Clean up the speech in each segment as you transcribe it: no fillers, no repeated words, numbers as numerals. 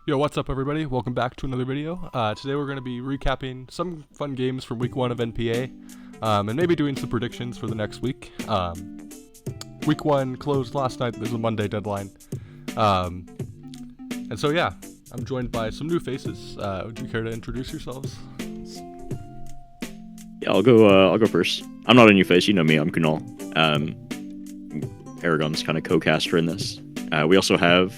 Yo, what's up, everybody? Welcome back to another video. Today we're going to be recapping some fun games from week 1 of NPA, and maybe doing some predictions for the next week. Week 1 closed last night. There's a Monday deadline. And so, yeah, I'm joined by some new faces. Would you care to introduce yourselves? Yeah, I'll go first. I'm not a new face, you know me. I'm Kunal. Aragon's kind of co-caster in this. We also have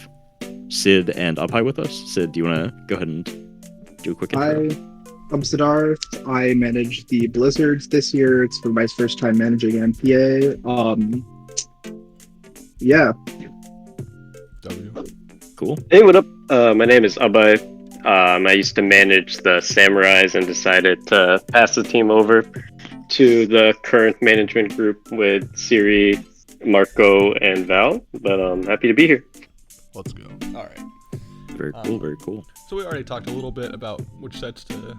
Sid and Uphigh with us. Sid, do you want to go ahead and do a quick intro? I'm Siddharth. I manage the Blizzards this year. It's for my first time managing NPA. Yeah. W. Cool. Hey, what up? My name is Abhay. I used to manage the Samurais and decided to pass the team over to the current management group with Siri, Marco, and Val. But I'm happy to be here. Let's go. All right. Very cool, very cool. So we already talked a little bit about which sets to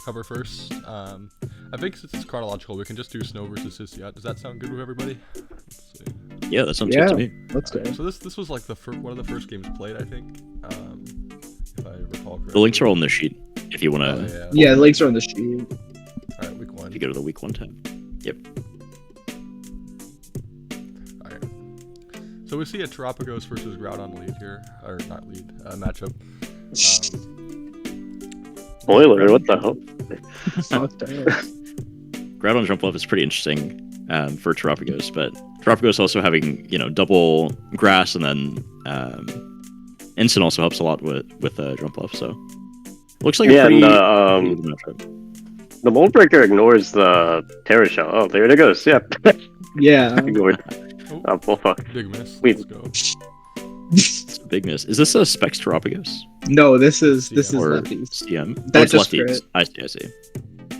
cover first. I think since it's chronological, we can just do Snow versus Sisiat. Does that sound good with everybody? Let's see. Yeah, that sounds good to me. Let's go. So this was like one of the first games played, I think, if I recall correctly. The links are all in the sheet if you want to. Yeah, the links are on the sheet. All right, week 1. If you go to the week 1 tab. Yep. All right. So we see a Terapagos versus Groudon lead here, or not lead, matchup. Spoiler, what the hell? Groudon Jump Love is pretty interesting for Terapagos, but Terapagos also having, double grass, and then Instant also helps a lot with Jump Love, so looks like a pretty matchup. The Mold Breaker ignores the Terra Shell. Oh, there it goes. Yep. Yeah. Ignored. Oh, fuck. Big miss. Wait. Let's go. It's a big miss. Is this a Specs Terapagos? No, this is Or lefties. CM? That's it's just lefties. I see.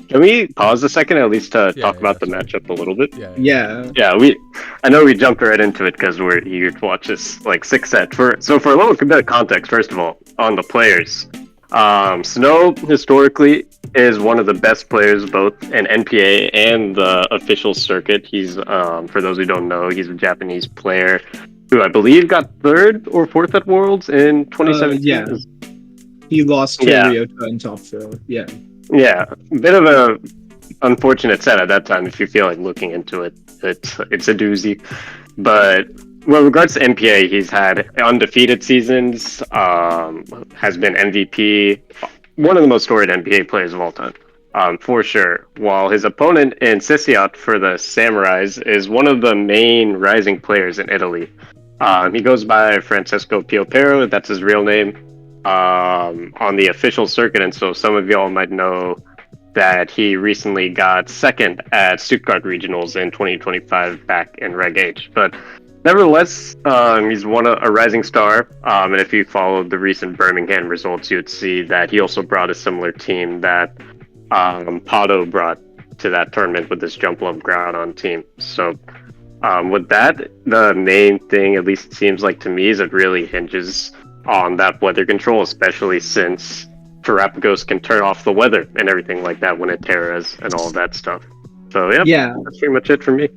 Can we pause a second at least to Yeah, talk yeah, about the sorry. matchup a little bit? Yeah. Yeah, I know we jumped right into it because we're eager to watch this like 6-set. For a little bit of context, first of all, on the players, Snow historically is one of the best players both in NPA and the official circuit. He's for those who don't know, he's a Japanese player who I believe got 3rd or 4th at Worlds in 2017. Yeah. He lost to Ryota in top 4. Yeah. Yeah, bit of a unfortunate set at that time. If you feel like looking into it, it's a doozy. But with regards to NPA, he's had undefeated seasons. Has been MVP, one of the most storied NPA players of all time, for sure. While his opponent in Sisiat for the Samurais is one of the main rising players in Italy. He goes by Francesco Piopero. That's his real name. On the official circuit, and so some of y'all might know that he recently got 2nd at Stuttgart Regionals in 2025 back in Reg H. But nevertheless, he's a rising star, and if you followed the recent Birmingham results, you'd see that he also brought a similar team that Pado brought to that tournament with this Jump Love Groudon team. So with that, the main thing, at least it seems like to me, is it really hinges on that weather control, especially since Terapagos can turn off the weather and everything like that when it terras and all of that stuff. So Yeah. that's pretty much it for me.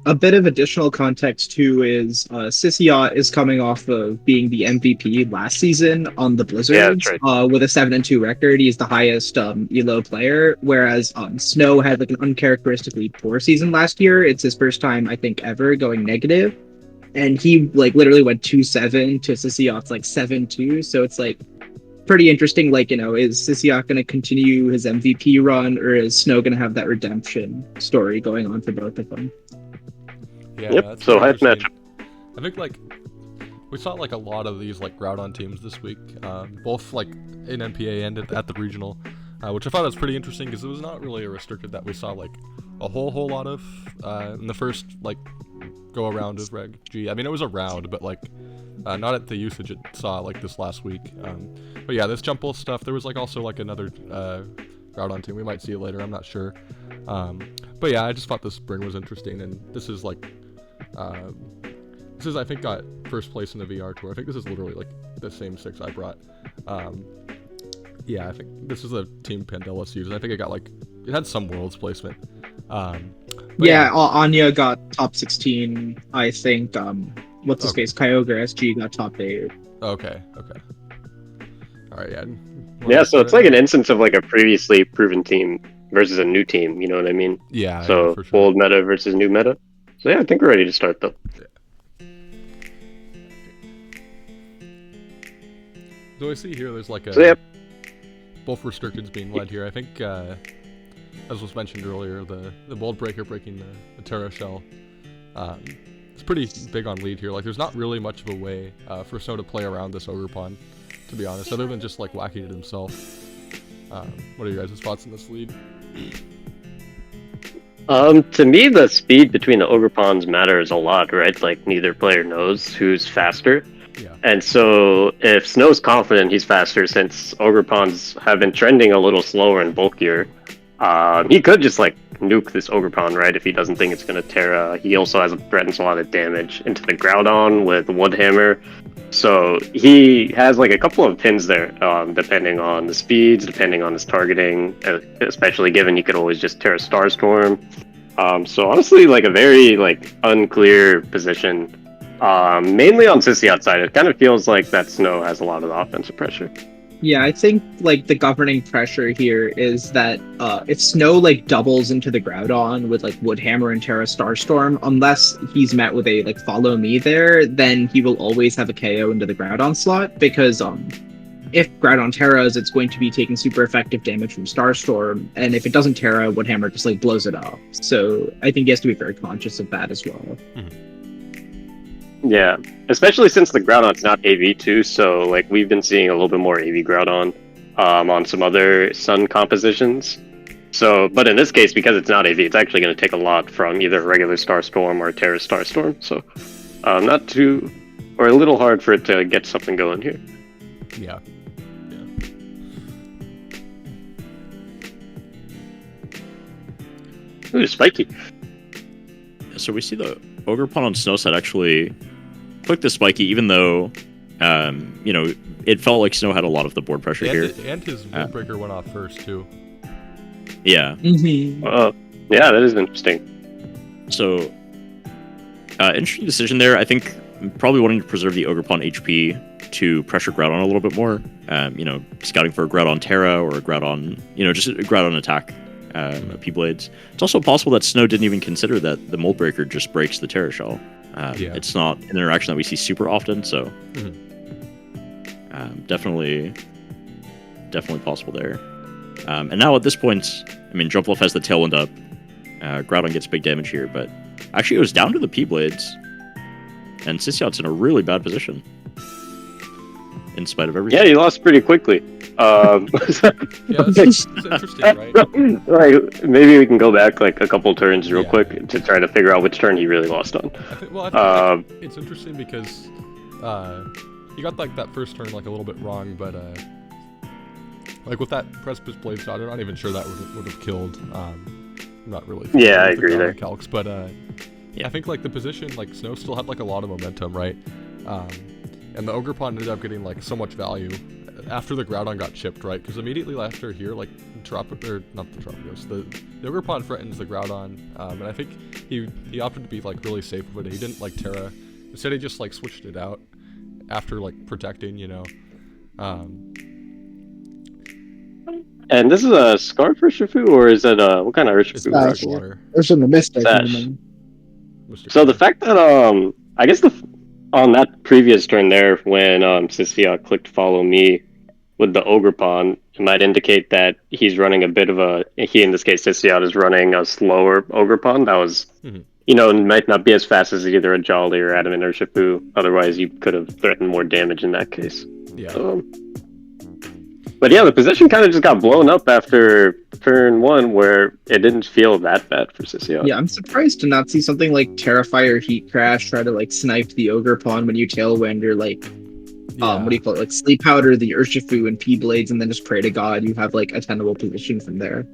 A bit of additional context too is Sisiat is coming off of being the MVP last season on the Blizzards. Yeah, that's right. With a 7-2 record. He's the highest ELO player, whereas Snow had like an uncharacteristically poor season last year. It's his first time, I think, ever going negative. And he like literally went 2-7 to Sisiat's like 7-2. So it's like pretty interesting. Like, is Sisiat going to continue his MVP run, or is Snow going to have that redemption story going on for both of them? Yeah, Yep, that's so pretty hype interesting. matchup. I think like we saw like a lot of these like Groudon teams this week, both like in NPA and at the regional, which I thought was pretty interesting because it was not really a restricted that we saw like a whole lot of in the first like go around of Reg G. I mean, it was around, but like not at the usage it saw like this last week. But yeah, this Jump Wolf stuff. There was like also like another Groudon team. We might see it later. I'm not sure. But yeah, I just thought this spring was interesting, and this is like this is I think got first place in the VR tour. I think this is literally like the same 6 I brought. Yeah, I think this is a Team Pandela season. I think it got like it had some Worlds placement. Yeah, Anya got top 16. I think what's his face? Kyogre SG got top 8. Okay. All right, yeah. Yeah, so it's like an instance of like a previously proven team versus a new team. You know what I mean? Yeah, So for sure. old meta versus new meta. So yeah, I think we're ready to start though. So I see here there's like a So yeah, both restrictions being led here. I think, as was mentioned earlier, the Mold Breaker breaking the Terra Shell. It's pretty big on lead here. Like, there's not really much of a way for Snow to play around this Ogre Pawn, to be honest, other than just like whacking it himself. What are your guys' thoughts on this lead? to me, the speed between the ogre pawns matters a lot, right? Like neither player knows who's faster. Yeah. And so if Snow's confident he's faster, since ogre pawns have been trending a little slower and bulkier, he could just like nuke this ogre pawn, right? If he doesn't think it's gonna Terra. He also threatens a lot of damage into the Groudon with Woodhammer. So he has like a couple of pins there, depending on the speeds, depending on his targeting, especially given he could always just Terra Starstorm. So honestly, like a very like unclear position. Mainly on Sissy outside, it kind of feels like that Snow has a lot of offensive pressure. Yeah, I think like the governing pressure here is that if Snow like doubles into the Groudon with like Woodhammer and Terra Starstorm, unless he's met with a like follow me there, then he will always have a KO into the Groudon slot because if Groudon Terras, it's going to be taking super effective damage from Starstorm, and if it doesn't Terra, Woodhammer just like blows it up. So I think he has to be very conscious of that as well. Yeah, especially since the Groudon's not AV too, so like we've been seeing a little bit more AV Groudon on some other Sun compositions. So, but in this case, because it's not AV, it's actually going to take a lot from either a regular Starstorm or Terra Starstorm. So, not too, or a little hard for it to get something going here. Yeah. Ooh, spiky. So we see the Ogre Pawn on Snow side actually click the spiky, even though, you know, it felt like Snow had a lot of the board pressure here. And his Windbreaker went off first, too. Yeah. Yeah, that is interesting. So, interesting decision there. I think probably wanting to preserve the Ogre Pawn HP to pressure Groudon a little bit more. You know, scouting for a Groudon Terra or a Groudon, you know, just a Groudon attack. P-Blades. It's also possible that Snow didn't even consider that the Mold Breaker just breaks the Terra Shell. It's not an interaction that we see super often, so definitely possible there. And now at this point, I mean, Jumpluff has the Tailwind up. Groudon gets big damage here, but actually it was down to the P-Blades, and Sissyot's in a really bad position. In spite of everything. Yeah, he lost pretty quickly. Yeah, it's interesting, right? Like maybe we can go back like a couple turns real quick to try to figure out which turn he really lost on. I think like, it's interesting because he got like that first turn like a little bit wrong, but like with that Precipice Blade shot, I'm not even sure that would have killed. I'm not really. Yeah, I agree there. Calcs, but I think like the position, like Snow still had like a lot of momentum, right? And the Ogre Pawn ended up getting like so much value after the Groudon got chipped, right? Because immediately after here, like the Ogre Pawn threatens the Groudon, and I think he opted to be like really safe with it. He didn't like Terra. Instead, he just like switched it out after like protecting, you know. And this is a Scarf Urshifu, or is it what kind of Urshifu? It's water. There's some Mystic. So the fact that I guess on that previous turn there, when Sissia clicked follow me with the Ogre Pawn, it might indicate that he's running a bit of he in this case Sissia is running a slower Ogre Pawn that was, you know, might not be as fast as either a Jolly or Adamant or Shifu. Otherwise, you could have threatened more damage in that case. Yeah. But yeah, the position kind of just got blown up after turn one, where it didn't feel that bad for Sissia. Yeah, I'm surprised to not see something like Terrifier Heat Crash try to like snipe the Ogre Pawn when you Tailwind, or like what do you call it, like Sleep Powder, the Urshifu, and P-Blades, and then just pray to God you have like a tenable position from there.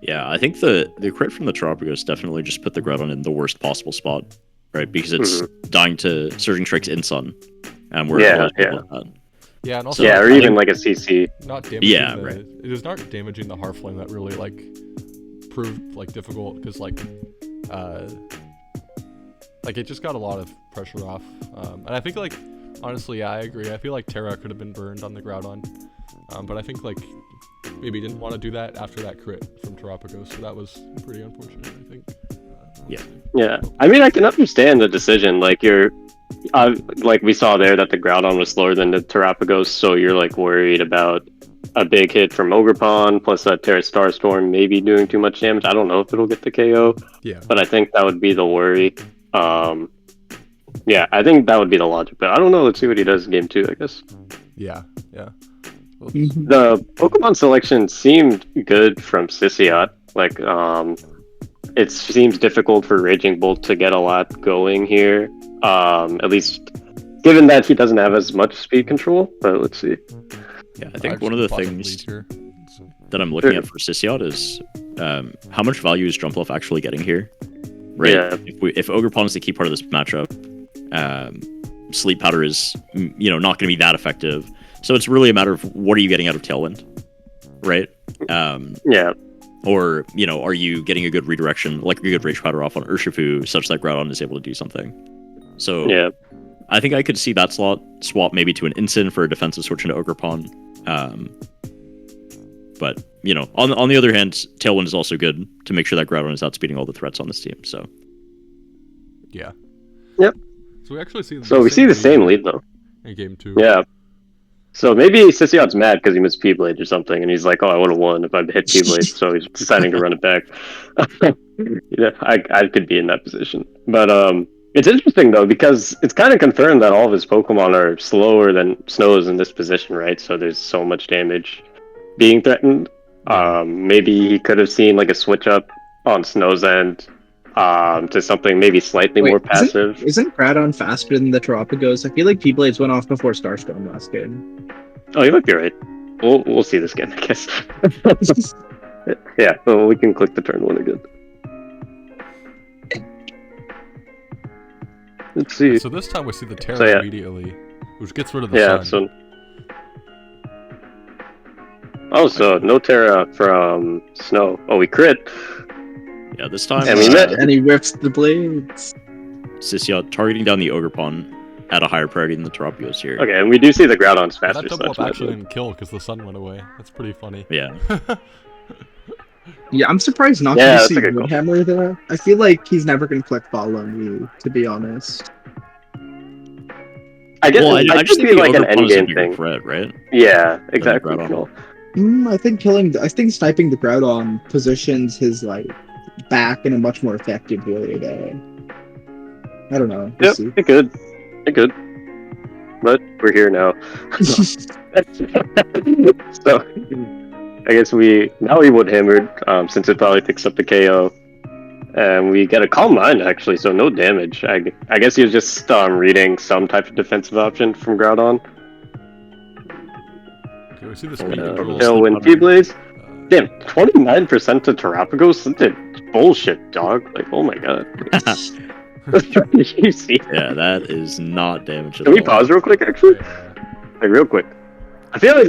Yeah, I think the crit from the Tropios definitely just put the Groudon in the worst possible spot, right? Because it's dying to Surging Strikes in Sun. Yeah, and also or even like a CC. Not damaging right. It is not damaging the Harflame that really like proved like difficult, because like it just got a lot of pressure off. And I think like honestly, I agree. I feel like Terra could have been burned on the Groudon. But I think like maybe he didn't want to do that after that crit from Terapagos, so that was pretty unfortunate, I think. Yeah, I mean, I can understand the decision. Like like we saw there that the Groudon was slower than the Terapagos, so you're like worried about a big hit from Ogerpon plus that Terra Starstorm maybe doing too much damage. I don't know if it'll get the KO, Yeah. but I think that would be the worry. Yeah, I think that would be the logic. But I don't know. Let's see what he does in game 2, I guess. Yeah. Well, The Pokemon selection seemed good from Sisiot. Like, it seems difficult for Raging Bolt to get a lot going here. At least given that he doesn't have as much speed control. But let's see. Yeah, I think one of the things here. that I'm looking at for Sisiot is how much value is Jumpluff actually getting here? Right. Yeah. If Ogerpon is the key part of this matchup, Sleep Powder is not going to be that effective. So it's really a matter of what are you getting out of Tailwind, right? Yeah. Or are you getting a good redirection, like a good Rage Powder off on Urshifu, such that Groudon is able to do something? So Yeah. I think I could see that slot swap maybe to an Incin for a defensive switch into Ogerpon. But on the other hand, Tailwind is also good to make sure that Groudon is outspeeding all the threats on this team. So Yeah. Yep. So we actually see. So we see the same lead though. In game 2. Yeah. So maybe Sisiot's mad because he missed P-Blade or something, and he's like, "Oh, I would have won if I hit P-Blade." So he's deciding to run it back. I could be in that position, but it's interesting though because it's kind of confirmed that all of his Pokemon are slower than Snow's in this position, right? So there's so much damage being threatened. Maybe he could have seen like a switch up on Snow's end to something maybe slightly more passive. Isn't Groudon faster than the Terapagos? I feel like P-Blades went off before Starstorm last game. Oh, you might be right. We'll see this game, I guess. Yeah, well, we can click the turn one again. Let's see. So this time we see the Terra So, yeah. immediately, which gets rid of the sun. So no Terra from Snow. Oh, we crit. yeah, this time And we met. And he rips the blades. Sisiot targeting down the Ogerpon at a higher priority than the Terapagos here. Okay, and we do see the Groudon's That faster. So double that's up actually good. didn't kill because the sun went away. That's pretty funny. Yeah. Yeah, I'm surprised not Yeah, to that's see a good call. Woodhammer there. I feel like he's never going to click ball on you, to be honest. I guess Well, it I might just just think be the like an Ogerpon is a endgame bigger thing. threat, right? Yeah, exactly. Groudon. No. I think sniping the Groudon positions his back in a much more effective way there. I don't know. We'll Yep, see. it could. It could. But we're here now. So I guess we would hammered since it probably picks up the KO. And we get a Calm Mind actually, so no damage. I guess he was just reading some type of defensive option from Groudon. Okay, we see the speed control. Tailwind T-Blades. Damn, 29% to Terapagos? That's bullshit, dog. Like, oh my god. You see? Yeah, that is not damage at Can we all. pause real quick, actually? Like, real quick. I feel like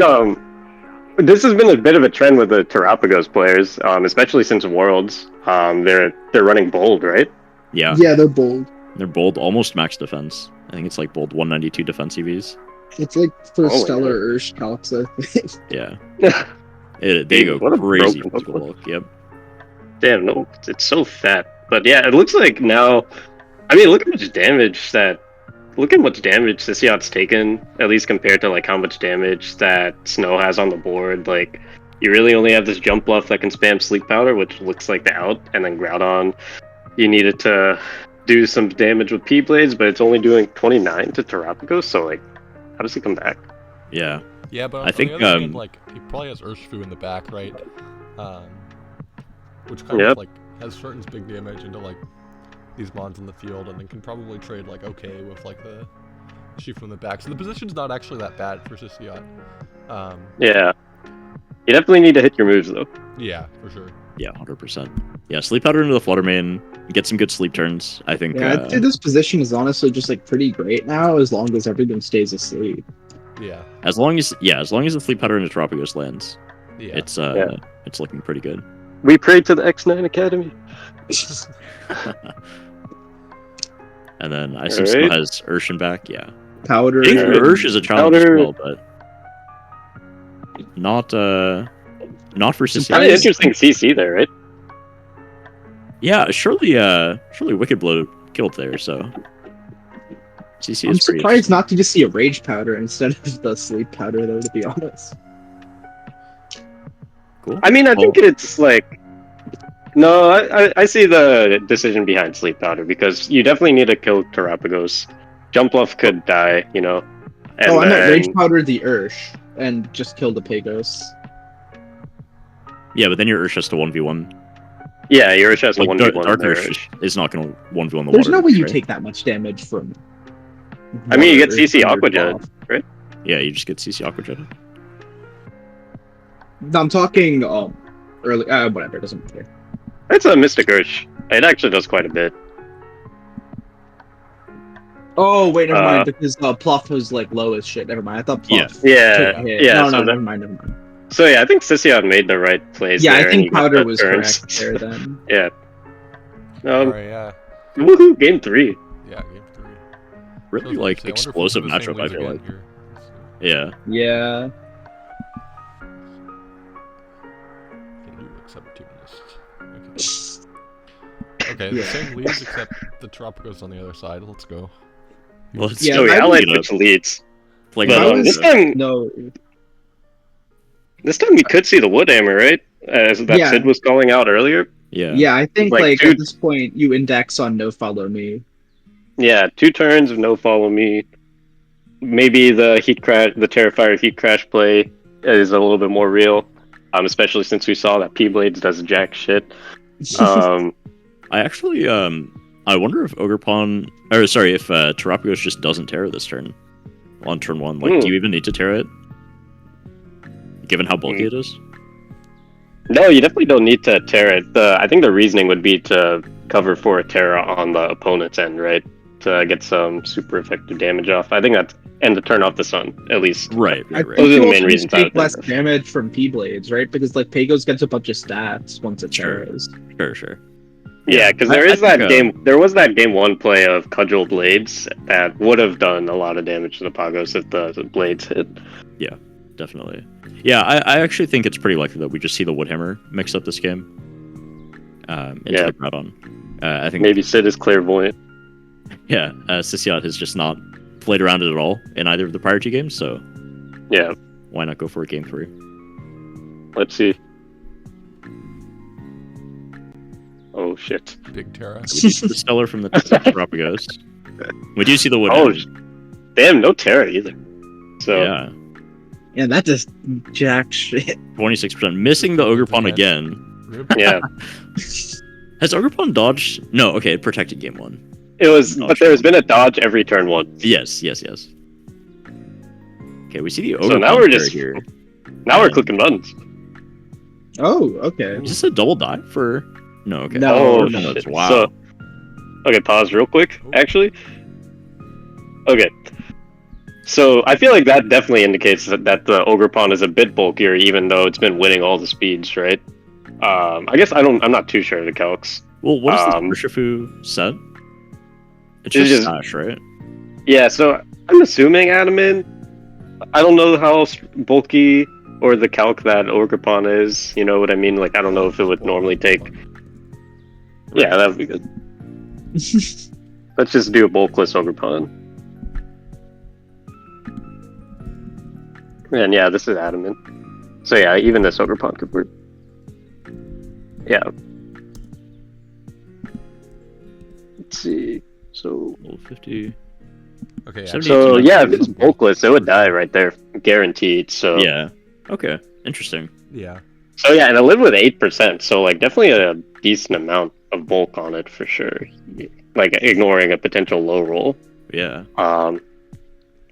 this has been a bit of a trend with the Terapagos players, especially since Worlds. They're running bold, right? Yeah, Yeah, they're bold. they're bold, almost max defense. I think it's like bold 192 defense EVs. It's like for Oh my Stellar Ursh Calcs, I think. Yeah. They go What a crazy broken physical Pokemon. look. Yep. Damn, no, it's so fat. But yeah, it looks like now. I mean, look at much damage Sisiot's taken, at least compared to like how much damage that Snow has on the board. Like, you really only have this jump bluff that can spam Sleep Powder, which looks like the out, and then Groudon. You needed to do some damage with P-Blades, but it's only doing 29 to Terapagos, so like, how does he come back? Yeah. Yeah, but I think, on the other hand, like he probably has Urshifu in the back, right? Which kind Yep. of like has certain big damage into like these mons in the field, and then can probably trade like okay with like the shoot from the back. So the position's not actually that bad for Sisiot. Yeah. You definitely need to hit your moves, though. Yeah, for sure. Yeah, 100%. Yeah, Sleep Powder into the Flutter Mane, get some good sleep turns. I think. Yeah, I'd say this position is honestly just pretty great now, as long as everything stays asleep. Yeah. as long as the Sleep Powder into Terapagos lands, Yeah. it's looking pretty good. We pray to the X9 Academy. And then I assume Snow has Urshin back. Yeah. Powder. I think Alright. Ursh is a challenge as Powder. well, but Not for Surprise. Sicily. Kind of interesting CC there, right? Yeah, surely Wicked Blow killed there, so CC I'm is pretty surprised not to just see a Rage Powder instead of the Sleep Powder, though, to be honest. cool. I mean, I think Well, it's like no, I see the decision behind Sleep Powder because you definitely need to kill Terapagos. Jump Bluff could die, you know, and Oh, I meant Rage then Powder the Ursh and just kill the Pagos. yeah, but then your Ursh has to 1v1. yeah, your Ursh has to Like 1v1 Dark their Ursh Ursh. is not going to 1v1 the There's water. no way you right? take that much damage from. I mean, you get water CC from your Aqua Jet, cloth. right? Yeah, you just get CC Aqua Jet. No, I'm talking early. Whatever, it doesn't matter. It's a Mystic Ursh. It actually does quite a bit. Oh wait, never mind. Because Pluff was like low as shit. Never mind. I thought Pluff Yeah, took a hit. yeah. No, So never mind. Never mind. so yeah, I think Sission made the right plays Yeah, there. I and he think got Powder the was turns. correct there then. Yeah. Alright, yeah. Woohoo! Game 3. Yeah, game 3. Really So, like see, I wonder if we'll explosive do the same matchup. I leads feel again like. here. Let's see. Yeah. Yeah. Can you accept team list? Okay, the Yeah. same leads except the Tropicos on the other side. Let's go. Well, it's Yeah, So yeah, I I like you know, which leads. like But I was- this time No. we could see the Woodhammer, right? As that Yeah. Sid was calling out earlier. yeah. Yeah, I think Like, like dude- at this point you index on No Follow Me. Yeah, 2 turns of no follow me. Maybe the Terrifier heat crash play is a little bit more real. Especially since we saw that P-Blades does jack shit. I actually I wonder if if Terapagos just doesn't Terra this turn on turn 1. Like, do you even need to Terra it? Given how bulky it is? No, you definitely don't need to Terra it. I think the reasoning would be to cover for a Terra on the opponent's end, right? To get some super effective damage off. I think that's and to turn off the sun, at least. Right, I right, think right. Those are you the also main just reasons I would take less think of. damage from P-Blades, right? Because like Pagos gets a bunch of stats once it Sure. terras. Sure. Yeah, because I- there I is that think, game. There was that game 1 play of Cudgel Blades that would have done a lot of damage to the Pagos if the blades hit. Definitely. Yeah, I actually think it's pretty likely that we just see the Woodhammer mix up this game. Into Yeah. the Groudon. I think Maybe Sid is clairvoyant. Sisiot has just not played around it at all in either of the prior 2 games, so Yeah, why not go for a game 3? let's see. Oh shit! We Big Terra. do see the Stellar from the Terapagos. We do see the Oh, Woodhammer. damn, no Terra either. So Yeah, Yeah, that just jack shit. 26%. Missing the Ogerpon again. Rip. yeah, Has Ogerpon dodged? No, okay, it protected game 1. it was. But there's been a dodge every turn 1. Yes. Okay, we see the Ogerpon So now we're pair just- here. Now we're clicking buttons. Oh, okay. Is this a double dive for? No, okay. No, Oh, Ogerpon shit. does. Wow. So, okay, pause real quick. Actually, okay. So I feel like that definitely indicates that the Ogerpon is a bit bulkier, even though it's been winning all the speeds, right? I guess I'm not too sure of the calcs. Well, what is Um, the Urshifu set? It's it's just just- Sash, right? Yeah, so I'm assuming Adamant. I don't know how bulky or the calc that Ogerpon is. You know what I mean? Like, I don't know if it would normally take. Yeah, that would be good. Let's just do a bulkless Ogerpon. And yeah, this is Adamant. So yeah, even this Ogerpon could work. Yeah. Let's see. So Level 50. Okay, yeah. 70. so yeah, if it's bulkless, it would die right there, guaranteed. So Yeah. Okay. Interesting. Yeah. So yeah, and it lived with 8%, so like definitely a decent amount of bulk on it for sure. Like ignoring a potential low roll. Yeah.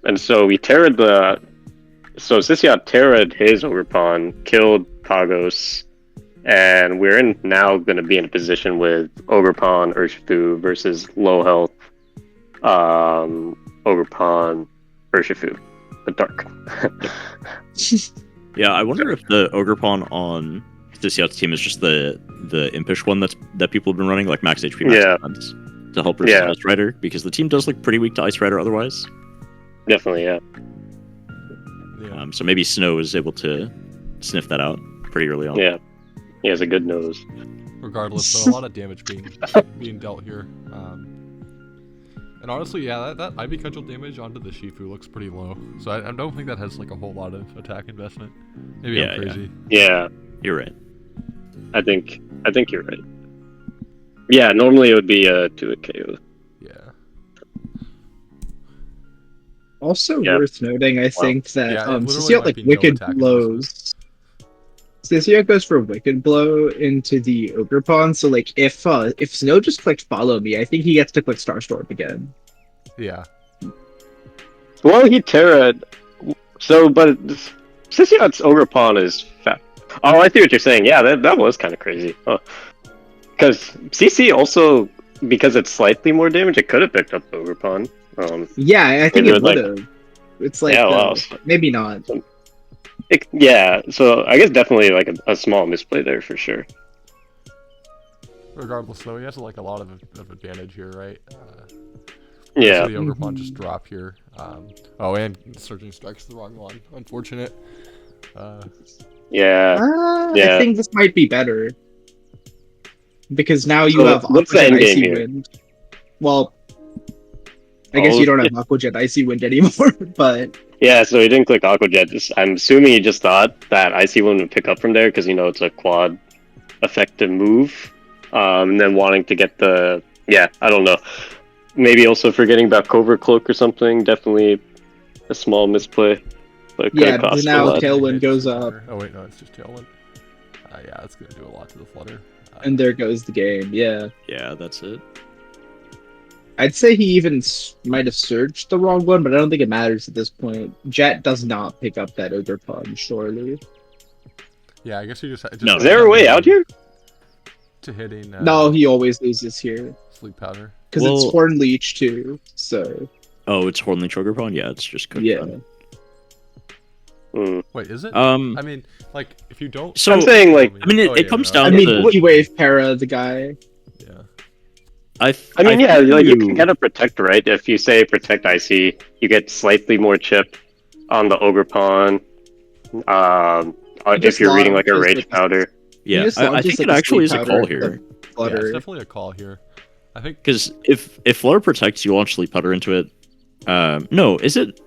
And so we terra'd so Sisiot terra'd his Ogerpon, killed Pagos, and we're now gonna be in a position with Ogerpon, Urshifu versus low health Ogerpon, Urshifu, the dark. Yeah. I wonder if the Ogerpon on Sisiot's team is just the impish one that people have been running, like max HP, max Yeah. defense, to help versus Yeah. Ice Rider, because the team does look pretty weak to Ice Rider otherwise. Definitely, yeah. Yeah. So maybe Snow is able to sniff that out pretty early on. Yeah, he has a good nose. Regardless, though, a lot of damage being dealt here. And honestly, yeah, that Ivy Cudgel damage onto the Shifu looks pretty low. So I don't think that has like a whole lot of attack investment. Maybe Yeah, I'm crazy. Yeah, You're right. I think you're right. Yeah, normally it would be to a KO. Yeah. Also Yeah. worth noting, I think that Yeah, it literally Cecile might like be no Wicked attack blows. Cecile goes for Wicked Blow into the Ogre Pawn, so like if Snow just clicked Follow Me, I think he gets to click Starstorm again. Yeah. Well, he Terra. So, but Sissiott's Ogre Pawn is fat. Oh, I see what you're saying. Yeah, that was kind of crazy. Because CC also, because it's slightly more damage, it could have picked up the Ogre Pawn. Yeah, I think Maybe it would have. It's like Yeah, wow. maybe not. Yeah, so I guess definitely like a small misplay there for sure. Regardless, though, he has like a lot of advantage here, right? Yeah. So the Ogre Pawn just drop here. Oh, and Surging Strike's the wrong one. Unfortunate. Yeah. I think this might be better. Because now you So, have what's the Aqua Jet end game Icy here? Wind. Well, I guess you don't have Aqua Jet Icy Wind anymore, but Yeah, so he didn't click Aqua Jet. I'm assuming he just thought that Icy Wind would pick up from there because it's a quad effective move. And then wanting to get the I don't know. Maybe also forgetting about Covert Cloak or something. Definitely a small misplay. But yeah, could have cost now a lot. Tailwind Hit goes Flutter. up, Oh wait, no, it's just Tailwind. Yeah, that's gonna do a lot to the Flutter. and there goes the game. Yeah, Yeah, that's it. I'd say he even might have searched the wrong one, but I don't think it matters at this point. Jet does not pick up that Ogre Pawn, surely. Yeah, I guess you just No. Is there a way out here? to hitting. No, he always loses here Sleep Powder. because Well- it's Horn Leech too. So Oh, it's Hornleech Ogre Pawn? Yeah, it's just cooked yeah, then. Wait, is it? I I mean, like, if you don't. So- I'm saying, like- I mean, it comes down I to mean, the- he wave Para the guy. Yeah. I mean, think you can get a protect, right? If you say protect IC, you get slightly more chip on the Ogre Pawn. If just you're reading like a launches, Rage like, Powder. Yeah, just I launches, think like, it a actually is sleep a call powder here. Yeah, it's Flutter. definitely a call here. I think. Because if Flutter protects, you launch Sleep Powder into it. No, is it?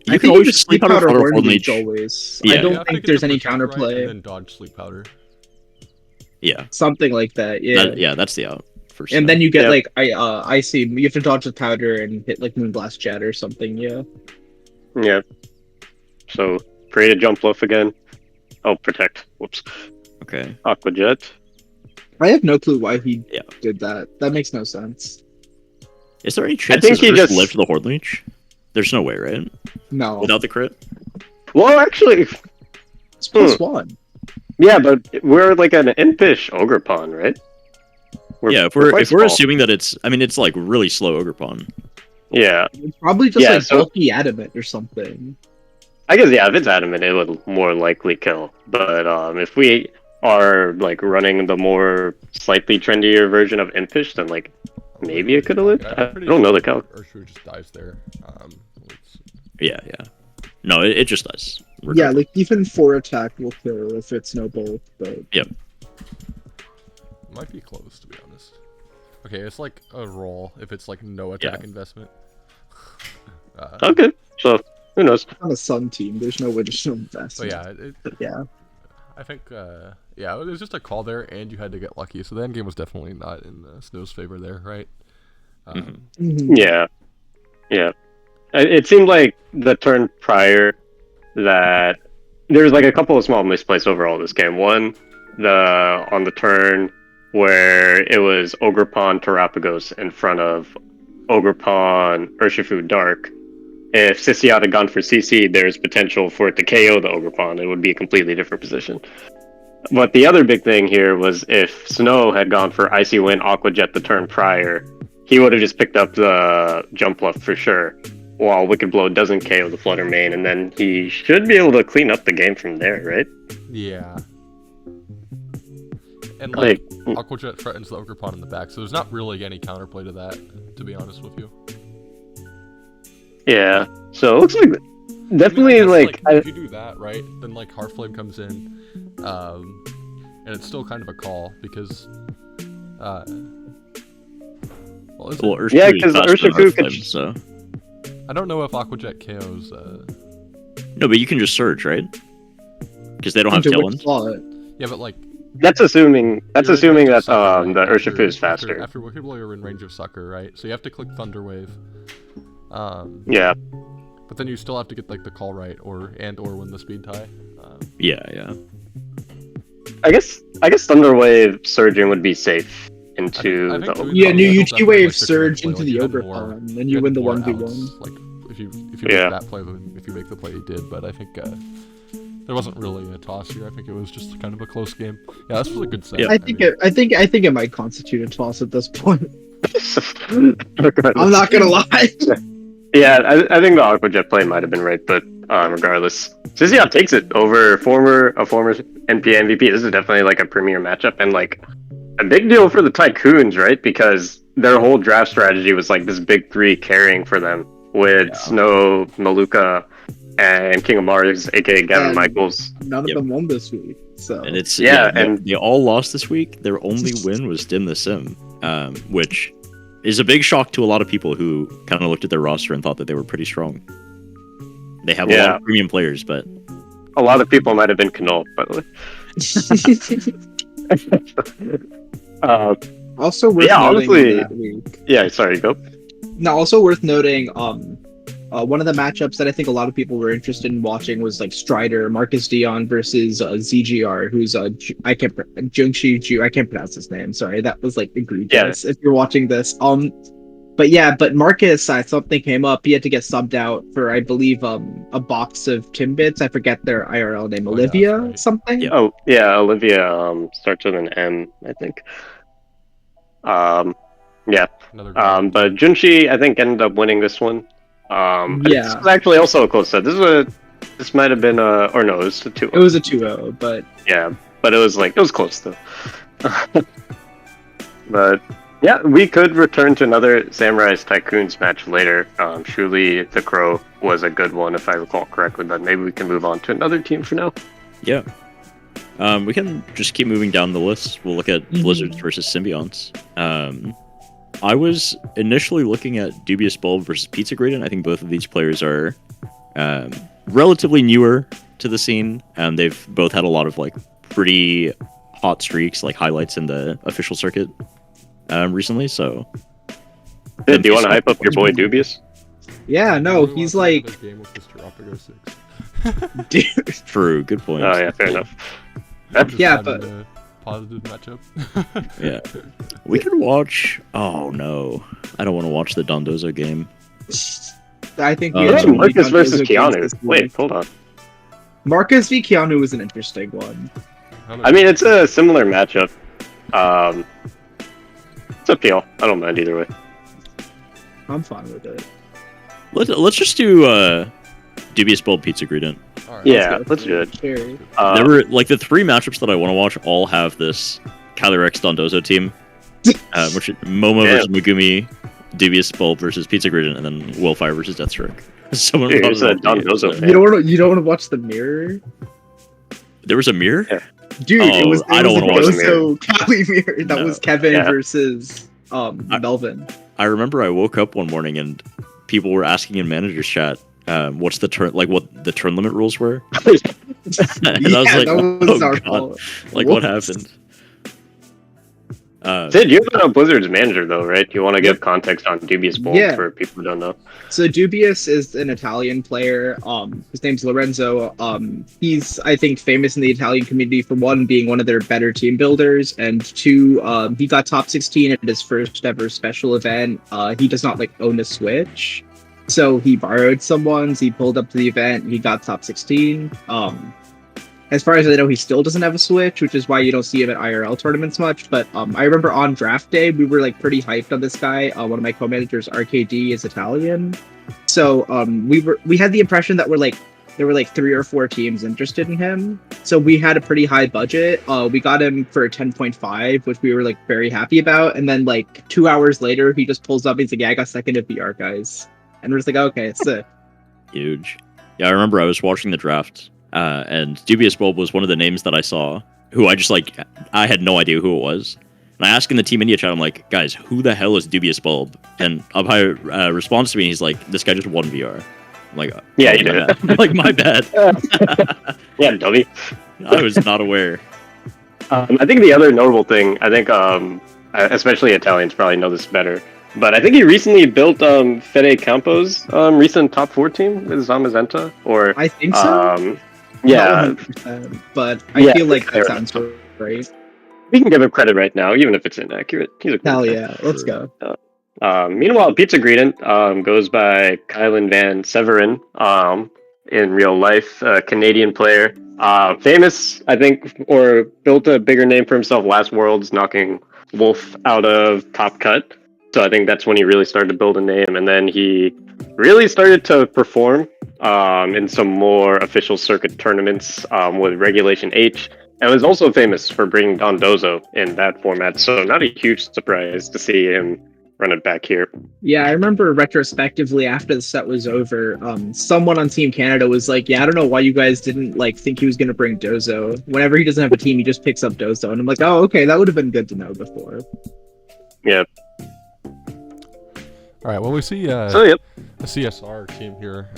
I You can think you always just Sleep sleep Powder powder Flutter Horn Horn Leech Leech. always. Yeah. I don't you have to think get there's the any protect right counterplay. and then dodge Sleep Powder. Yeah, Something like that. Yeah. that's the out. For And then you get Yep. like icy. You have to dodge the powder and hit like Moonblast Jet or something. Yeah. Yeah. So create a jump bluff again. Oh, protect. Whoops. Okay. Aqua Jet. I have no clue why he Yeah. did that. That makes no sense. Is there any chance think his he first just- lived the Horn Leech? There's no way, right? No, Without the crit? Well, actually, it's +1. yeah, but we're like an impish Ogre Pawn, right? Yeah, if we're quite small. assuming that it's like really slow Ogre Pawn. Yeah, It's probably just Yeah, like so- bulky adamant or something. I guess if it's adamant, it would more likely kill. But if we are like running the more slightly trendier version of impish, then like maybe it could have lived. I don't know the calc. Urshu just dies there. It's- Yeah. No, it just does. Yeah, like even 4 attack will kill if it's no bolt. But might be close, to be honest. Okay, it's like a roll if it's like no attack Yeah. investment. Okay, so who knows? on a Sun team, there's no additional So investment. yeah, Yeah. I think yeah, it was just a call there, and you had to get lucky. So the end game was definitely not in Snow's favor there, right? Mhm. Yeah, yeah. It seemed like the turn prior that there was like a couple of small misplays overall this game. One, on the turn where it was Ogre Pawn Terapagos in front of Ogre Pawn Urshifu Dark. If Sisiat had gone for CC, there's potential for it to KO the Ogre Pawn. It would be a completely different position. But the other big thing here was if Snow had gone for Icy Wind Aqua Jet the turn prior, he would have just picked up the jump bluff for sure. While Wicked Blow doesn't KO the Flutter main, and then he should be able to clean up the game from there, right? Yeah. And Like, like Aqua Jet threatens the Ogre Pawn in the back, so there's not really any counterplay to that, to be honest with you. yeah. So it looks like definitely I guess, like if you do that right, then like Heartflame comes in, and it's still kind of a call because, well, is it? Well, Urshifu Yeah, is 'cause faster than Urshifu could Heartflame, so I don't know if Aquajet KOs. no, but you can just surge, right? Because they don't have Into which tailwinds. slot? Yeah, but like that's assuming you're in range that of Sucker, right? the Urshifu is faster. After Wicked you're in range of Sucker, right? So you have to click Thunder Wave. Yeah. But then you still have to get like the call right, or win the speed tie. Yeah. I guess Thunderwave surging would be safe into I think the doing Yeah, that new will UT definitely, wave like, the correct surge play. into Like, the you had ogre more- farm, and then you you had win the more 1v1. outs, like if you Yeah. make that play, than if you make the play you did. But I think there wasn't really a toss here. I think it was just kind of a close game. Yeah, this was a good set. Yeah. I think it might constitute a toss at this point. I'm not gonna lie. Yeah, I think the Aquajet play might have been right, but regardless, Zizion takes it over a former NPA MVP. This is definitely like a premier matchup and like a big deal for the Tycoons, right? Because their whole draft strategy was like this big three carrying for them with Snow, Maluka, and King of Mars, aka Gavin And Michaels. None of Yep. them won this week, so And it's and they all lost this week. Their only win was Dim the Sim, which is a big shock to a lot of people who kind of looked at their roster and thought that they were pretty strong. They have a lot of premium players, but a lot of people might have been Knoll, by the way. also worth Yeah, noting honestly- that week. Yeah, sorry, go. Now, also worth noting, one of the matchups that I think a lot of people were interested in watching was like Strider, Marcus Dion versus ZGR, who's I can't Jungshi Ju. I can't pronounce his name. Sorry, that was like egregious. If you're watching this, but Marcus, something came up. He had to get subbed out for, I believe, a box of Timbits. I forget their IRL name, Oh, yeah, Olivia that's right. something. Yeah. Oh, yeah, Olivia starts with an M, I think. Yeah. Another But Junshi, I think, ended up winning this one. Yeah. This was actually also a close set. This might have been or no, it was a 2. It was a 2-0, but Yeah, but it was close though. But yeah, we could return to another Samurai's Tycoons match later. Surely the Crow was a good one, if I recall correctly, but maybe we can move on to another team for now. yeah. We can just keep moving down the list. We'll look at Mhm. Blizzards versus Symbionts. I was initially looking at Dubious Bulb versus Pizza Gradient. I think both of these players are relatively newer to the scene. They've both had a lot of like pretty hot streaks, like highlights in the official circuit recently. So, Do you want to hype up your boy Dubious? yeah, no, Maybe he's watch like, another game with Mr. Optigo 6. dude, true, good point. Oh yeah, fair enough. Just Yeah, having but- a positive matchup. Yeah. We could watch. Oh no, I don't want to watch the Dondozo game. I think Oh, we yeah, had too many Marcus versus Dondozo games Keanu. this Wait, week. hold on. Marcus v Keanu was an interesting one. I mean, it's a similar matchup. It's appeal. I don't mind either way. I'm fine with it. Let's just do Dubious Bulb Pizza Gradient. All right, Yeah, go let's for do it. Sure. There were like the three matchups that I want to watch all have this Calyrex Dondozo team, which is Momo Damn. versus Megumi, Dubious Bulb versus Pizza Gradient, and then Willfire versus Deathstroke. Someone Dude, brought he's it a up to me, Dondozo so- fan. You don't want to watch the mirror, There was a mirror. Yeah. dude. Oh, I don't want wanna to watch the So Cali mirror. That No. was Kevin Yeah. versus Melvin. I remember I woke up one morning and people were asking in manager's chat, what's the turn what the turn limit rules were. And I was like, that was oh our god, fault. like what Whoops. happened? Sid, you've been a Blizzard's manager though, right? You want to give context on Dubious Bulb Yeah. for people who don't know. So Dubious is an Italian player. His name's Lorenzo. He's, I think, famous in the Italian community for one, being one of their better team builders, and two, he got top 16 at his first ever special event. He does not own a Switch, so he borrowed someone's. He pulled up to the event. He got top 16. As far as I know, he still doesn't have a Switch, which is why you don't see him at IRL tournaments much. But I remember on draft day, we were pretty hyped on this guy. One of my co-managers, RKD, is Italian, so we had the impression that there were 3 or 4 teams interested in him. So we had a pretty high budget. We got him for 10.5, which we were very happy about. And then 2 hours later, he just pulls up. He's like, "Yeah, I got second at VR, guys," and we're just like, "Okay, sick." Huge. Yeah, I remember I was watching the draft, and Dubious Bulb was one of the names that I saw. Who I just like, I had no idea who it was. And I asked in the Team India chat, I'm like, guys, who the hell is Dubious Bulb? And Abhai responds to me, and he's like, this guy just won VR. I'm like, Yeah, oh, you my did. bad. Like, my bad. Yeah, dummy. I was not aware. I think the other notable thing, I think, especially Italians probably know this better, but I think he recently built Fede Campo's recent top 4 team with Zamazenta, or I think so. yeah, Not 100%, but I Yeah, feel like that fair sounds right. we can give him credit right now, even if it's inaccurate. He's a cool Hell guy. yeah, let's go. Meanwhile, Pizza Gredent goes by Kylan Van Severin in real life, a Canadian player. Famous, I think, or built a bigger name for himself last Worlds, knocking Wolf out of Top Cut. So I think that's when he really started to build a name, and then he really started to perform in some more official circuit tournaments with Regulation H. And was also famous for bringing Don Dozo in that format, so not a huge surprise to see him run it back here. Yeah, I remember retrospectively after the set was over, someone on Team Canada was like, "Yeah, I don't know why you guys didn't like think he was gonna bring Dozo. Whenever he doesn't have a team, he just picks up Dozo." And I'm like, "Oh, okay, that would have been good to know before." Yeah. All right. Well, we see So yep. a CSR team here,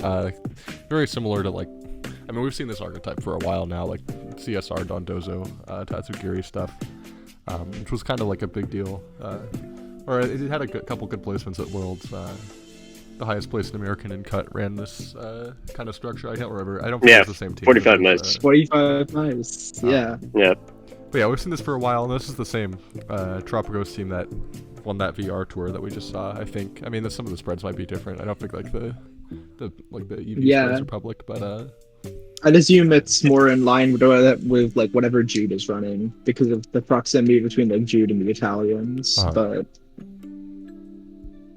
very similar to like, I mean, we've seen this archetype for a while now, like CSR Dondozo, Tatsugiri stuff, which was kind of like a big deal. Or it had a couple good placements at Worlds. The highest placed American in cut ran this kind of structure. I don't remember. I don't think it's the same team. 45 It was, nice. 45 nice. Yeah. Yeah. But yeah, we've seen this for a while, and this is the same Tropicos team that won that VR tour that we just saw. I think. I mean, some of the spreads might be different. I don't think like the EV spreads are public, but I'd assume it's more in line with like whatever Jude is running because of the proximity between like Jude and the Italians. But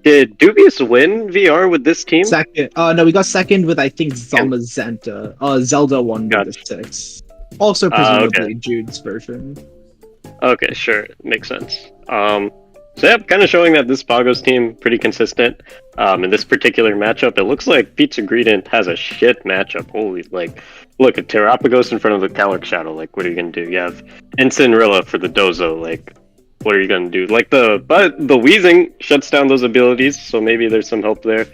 did Dubious win VR with this team? second, no, we got second with I think Zamazenta. Zelda won with the 6. Also presumably Jude's version. Okay, sure, makes sense. So yeah, kind of showing that this Pagos team pretty consistent. In this particular matchup, it looks like Pizza Gredent has a shit matchup. Holy, like, look at Terrapagos in front of the Caloric Shadow. Like, what are you gonna do? You have Ensign Rilla for the Dozo. Like, what are you gonna do? Like but the Wheezing shuts down those abilities, so maybe there's some help there.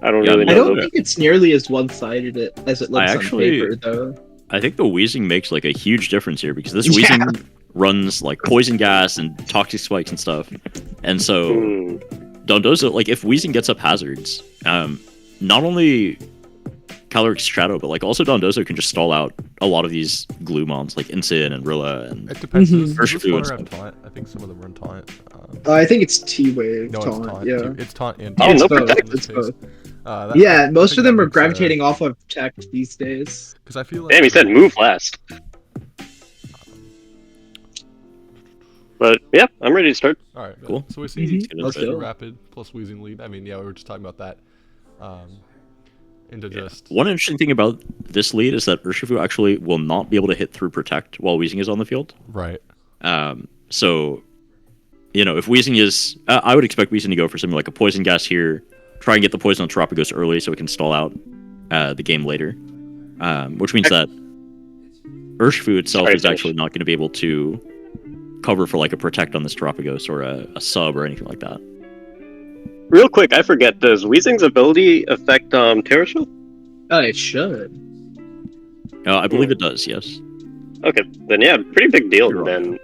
I don't really know. I don't think it's nearly as one-sided as it looks on paper, though. I think the Wheezing makes like a huge difference here because this Wheezing runs like poison gas and toxic spikes and stuff, and so Dondozo, like if Wheezing gets up hazards, not only Caloric's Shadow, but like also Dondozo can just stall out a lot of these glue mons like Ensign and Rilla and it depends. Urshifu and stuff. Taunt. I think some of them run taunt. I think it's T-Wave no, taunt. it's taunt. Yeah, It's taunt and it's no both. protect. It's both. Yeah, most of them are gravitating off of tech these days. Because I feel like Damn, he said move last. But yeah, I'm ready to start. All right, Cool. So we see Let's go. Rapid plus Wheezing lead. I mean, yeah, we were just talking about that. Into just One interesting thing about this lead is that Urshifu actually will not be able to hit through Protect while Wheezing is on the field. right. So, you know, if Wheezing is, I would expect Wheezing to go for something like a Poison Gas here, try and get the poison on Terrapagos early so it can stall out the game later. Which means that Urshifu itself is actually not going to be able to cover for like a Protect on this Terrapagos or a sub or anything like that. Real quick, I forget, does Wheezing's ability affect Terrashield? Oh, it should. I believe it does, yes. Okay, then yeah, pretty big deal You're then.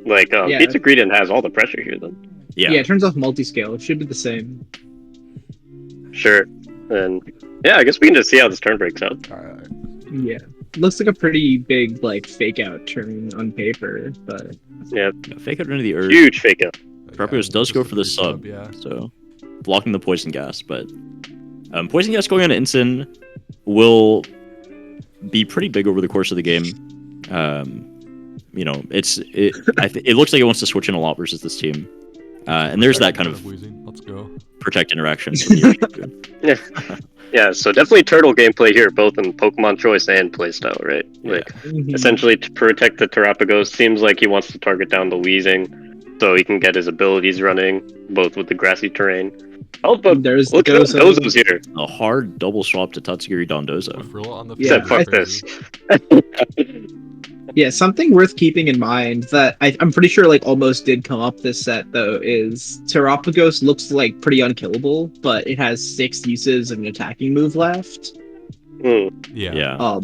Like, Yeah. Pizza Gredent has all the pressure here then. Yeah. Yeah, it turns off multi-scale. It should be the same. Sure. Then, yeah, I guess we can just see how this turn breaks out. All right. Yeah. Looks like a pretty big, like, fake-out turn on paper, but... Yeah, Fake out into the Urge. huge fake out. Terrapagos does go for the sub, yeah. so blocking the Poison Gas, but Poison Gas going on Ensign will be pretty big over the course of the game. You know, it looks like it wants to switch in a lot versus this team, and there's that kind of Wheezing. Let's go. Protect interaction. From the Yeah, so definitely turtle gameplay here, both in Pokemon choice and playstyle, right? Like, essentially to protect the Terrapagos, seems like he wants to target down the Wheezing, so he can get his abilities running, both with the grassy terrain. Oh, but There's look at Dozo. Dozo's here. A hard double swap to Tatsugiri Dondozo. With Rilla on the Yeah, Said, fuck crazy. this. Yeah, something worth keeping in mind that I'm pretty sure like almost did come up this set though is Terapagos looks like pretty unkillable, but it has 6 uses of an attacking move left. Hmm. Yeah.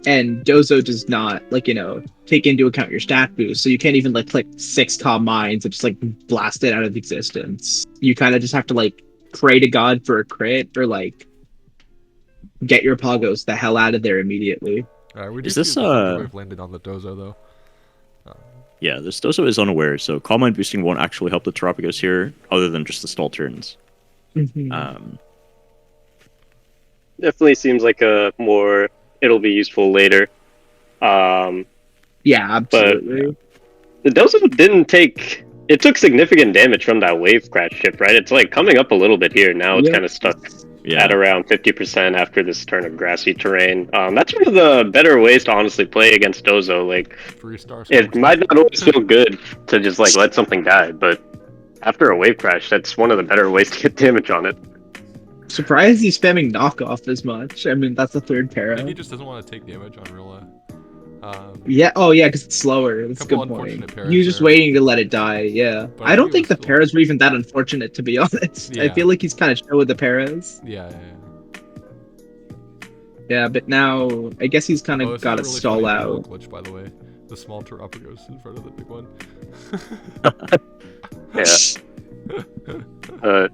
And Dozo does not take into account your stat boost, so you can't even like click 6 calm minds and just like blast it out of existence. You kind of just have to like pray to God for a crit or like get your Pagos the hell out of there immediately. All right, we Is do this, see the wave landed on the Dozo though. Yeah, this Dozo is unaware, so Calm Mind boosting won't actually help the Terapagos here, other than just the stall turns. Mhm. Definitely seems like it'll be useful later. Yeah, absolutely. The Dozo it took significant damage from that wave crash ship, right? It's like coming up a little bit here. Now it's Yep. kind of stuck Yeah. at around 50% after this turn of grassy terrain. That's one of the better ways to honestly play against Dozo. Like, 3-star. it might not always feel good to just like let something die, but after a wave crash, that's one of the better ways to get damage on it. Surprised he's spamming knockoff as much. I mean, that's the third para. Maybe he just doesn't want to take damage on Rilla. Yeah. Oh, yeah, because it's slower. That's a Couple good point. unfortunate paras He was just there. waiting to let it die. Yeah. But I I don't think think it the was paras were even that unfortunate, to be honest. I Yeah. feel like he's kind of chill with the paras. Yeah. Yeah, but now I guess he's kind of Oh, this got is to a really stall funny Rilla out. glitch, by the way. The small Terapagos in front of the big one. Yeah.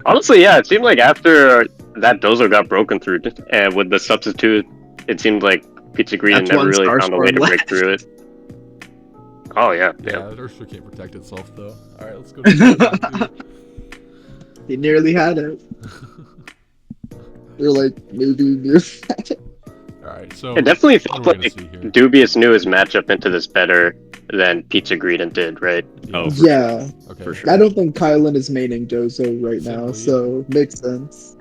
Honestly, yeah, it seemed like after that Dozo got broken through, and with the substitute, it seemed like Pizza Green That's never one really Star found a way to Storm break through it. Oh yeah, Yeah, it Ursula can't protect itself though. Alright, let's go to the He nearly had it. Or like maybe near that. Alright, so It definitely what felt are we gonna like see here? Dubious knew his matchup into this better than Pizza Greedent did, right? Oh, Yeah, Okay. for sure. I don't think Kylan is maining Dozo right now, Simply. so makes sense.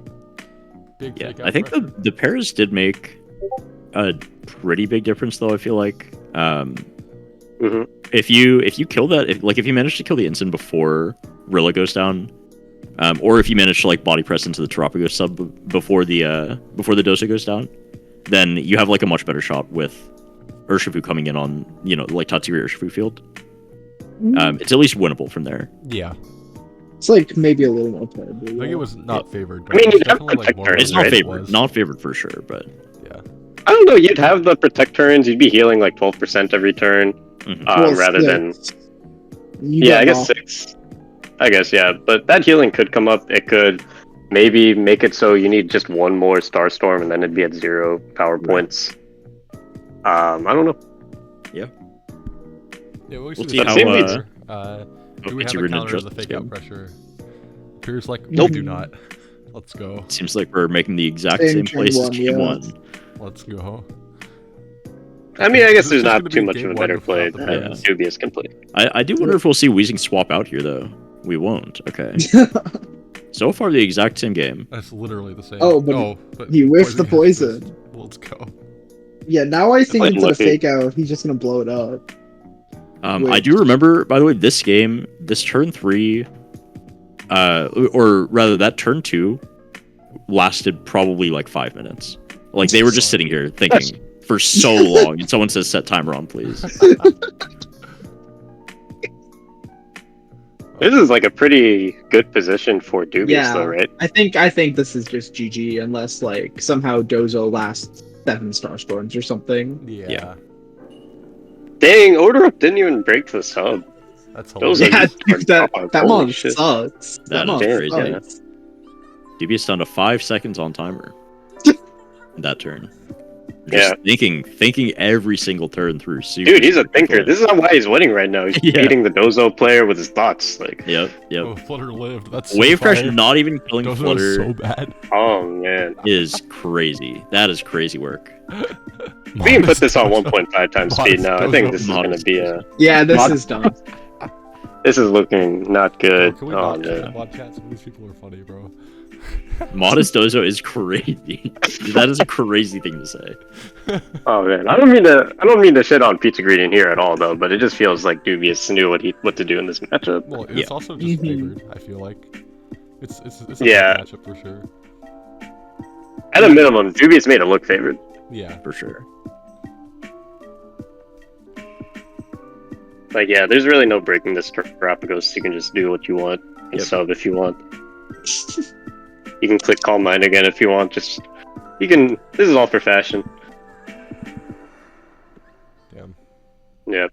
Big Yeah, fake out I think pressure. the pairs did make a pretty big difference, though. I feel like Mhm. if you kill that, if you manage to kill the Ensign before Rilla goes down, or if you manage to like body press into the Terapagos sub before the Dosa goes down, then you have like a much better shot with Urshifu coming in on like Tatsuri Urshifu field. It's at least winnable from there. Yeah. It's like maybe a little more playable. I think it was not favored. I mean, it's you'd have definitely like more protectors, It's than not right? it favored, was. not favored for sure, but Yeah. I don't know. You'd have the protect turns. You'd be healing like 12% every turn, Well, rather than You yeah, got I guess knocked. 6. I guess yeah, but that healing could come up. It could maybe make it so you need just one more Star Storm, and then it'd be at 0 power points. I don't know. Yeah, we'll We'll see see the how, counter. Do we have Pizza a Green counter to the adjusts fake game. out pressure? Appears like Nope. we do not. Let's go. Seems like we're making the exact Same same game place as one, game yeah. one. Let's go. I mean, I guess Is there's this just not gonna too be much game of a one better play without the that pairs? Dubious can play. I do wonder if we'll see Weezing swap out here though. We won't. Okay. So far, the exact same game. That's literally the same. Oh, but he whiffed the has poison. this. Let's go. Yeah, now I think Quite into the lucky. fake out, he's just gonna blow it up. I do remember, by the way, this game, this turn 3, or rather, that turn 2 lasted probably like 5 minutes. Like they were just sitting here thinking for so long, and someone says, "Set timer on, please." This is like a pretty good position for Dubious, Yeah. though, right? I think this is just GG unless like somehow Dozo lasts 7 Star Storms or something. Yeah. Yeah. Dang, Order Up didn't even break the sub. That's Those hilarious. are Yeah, dude, that Holy mon shit. sucks. That is mon crazy. sucks. Dubious down to 5 seconds on timer. That turn. Yeah. Just thinking every single turn through. Dude, he's a thinker. This is why he's winning right now. He's Yeah. beating the Dozo player with his thoughts. Like, Yep. Oh, Flutter lived. That's so Wave Crash fire. not even killing Dozo Flutter is so bad. oh man. is crazy. That is crazy work. We can put this on 1.5 times speed now. I think this is Modest going to be a. Yeah, this Mod- is done. This is looking not good. Can we Oh not get man. mod chat? Some of these people are funny, bro. Modest Dozo is crazy. That is a crazy thing to say. Oh man. I don't mean to shit on Pizza Greeting here at all though, but it just feels like Dubious knew what to do in this matchup. Well, it's Yeah. also just Mhm. favored, I feel like. It's a Yeah. good matchup for sure. At a minimum, Dubious made it look favored. Yeah. For sure. Like, yeah, there's really no breaking this Terrapagos. You can just do what you want and Yep. sub if you want. You can click Calm Mind again if you want. You can. This is all for fashion. Damn. Yeah.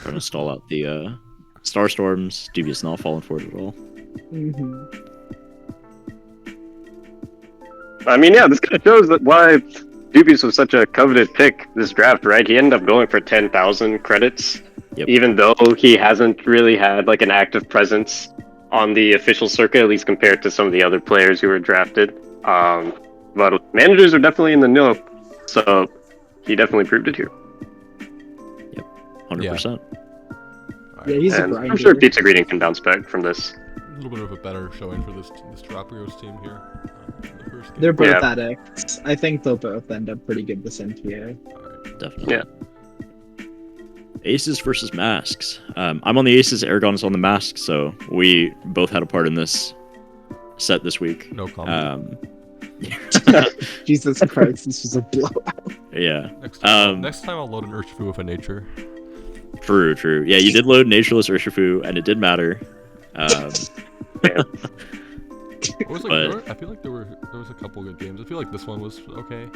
Trying to stall out the Star Storms. Dubious not falling for it at all. hmm I mean, yeah, this kind of shows that why Dubious was such a coveted pick this draft, right? He ended up going for 10,000 credits, Yep. even though he hasn't really had like an active presence on the official circuit, at least compared to some of the other players who were drafted. But managers are definitely in the know, so he definitely proved it here. 100%. Yeah, he's a And grinder. I'm sure Pizza Greeting can bounce back from this. A little bit of a better showing for this Terrapagos team here. In the first game. They're both Yeah. addicts. I think they'll both end up pretty good this NPA. Alright. Definitely. Yeah. Aces versus masks. I'm on the aces, Aragon is on the masks, so we both had a part in this set this week. No comment. Jesus Christ, this was a blowout. Yeah. Next time I'll load an Urshifu with a nature. True. Yeah, you did load Natureless Urshifu, and it did matter. What was like, But- I feel like there was a couple good games. I feel like this one was okay.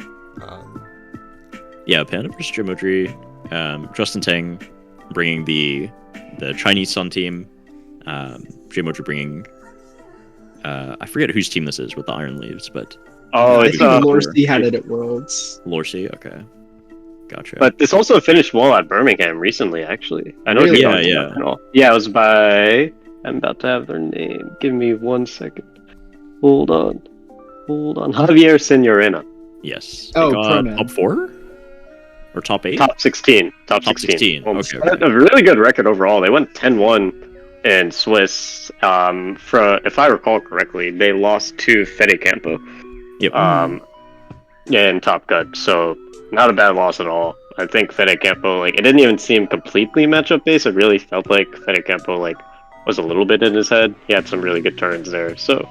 Yeah, Panda versus Jimoji. Justin Tang bringing the Chinese Sun team. Jimoji bringing... I forget whose team this is with the Iron Leaves, but Oh, I it's think Lorsey had it at Worlds. Lorsey, okay. Gotcha. But this also finished well at Birmingham recently, actually. I know Really? it's not Yeah. national. Yeah, it was by. I'm about to have their name. Give me 1 second. Hold on. Javier Signorina. Yes. Oh, It got Pro-Man. top 4? Or top 8? Top 16. Top Top 16. 16. Well, Okay. A really good record overall. They went 10-1 in Swiss. If I recall correctly, they lost to Fede Campo. Yep. Yeah, in Top Cut. So not a bad loss at all. I think Fede Campo, like, it didn't even seem completely matchup based. It really felt like Fede Campo, like, was a little bit in his head. He had some really good turns there. So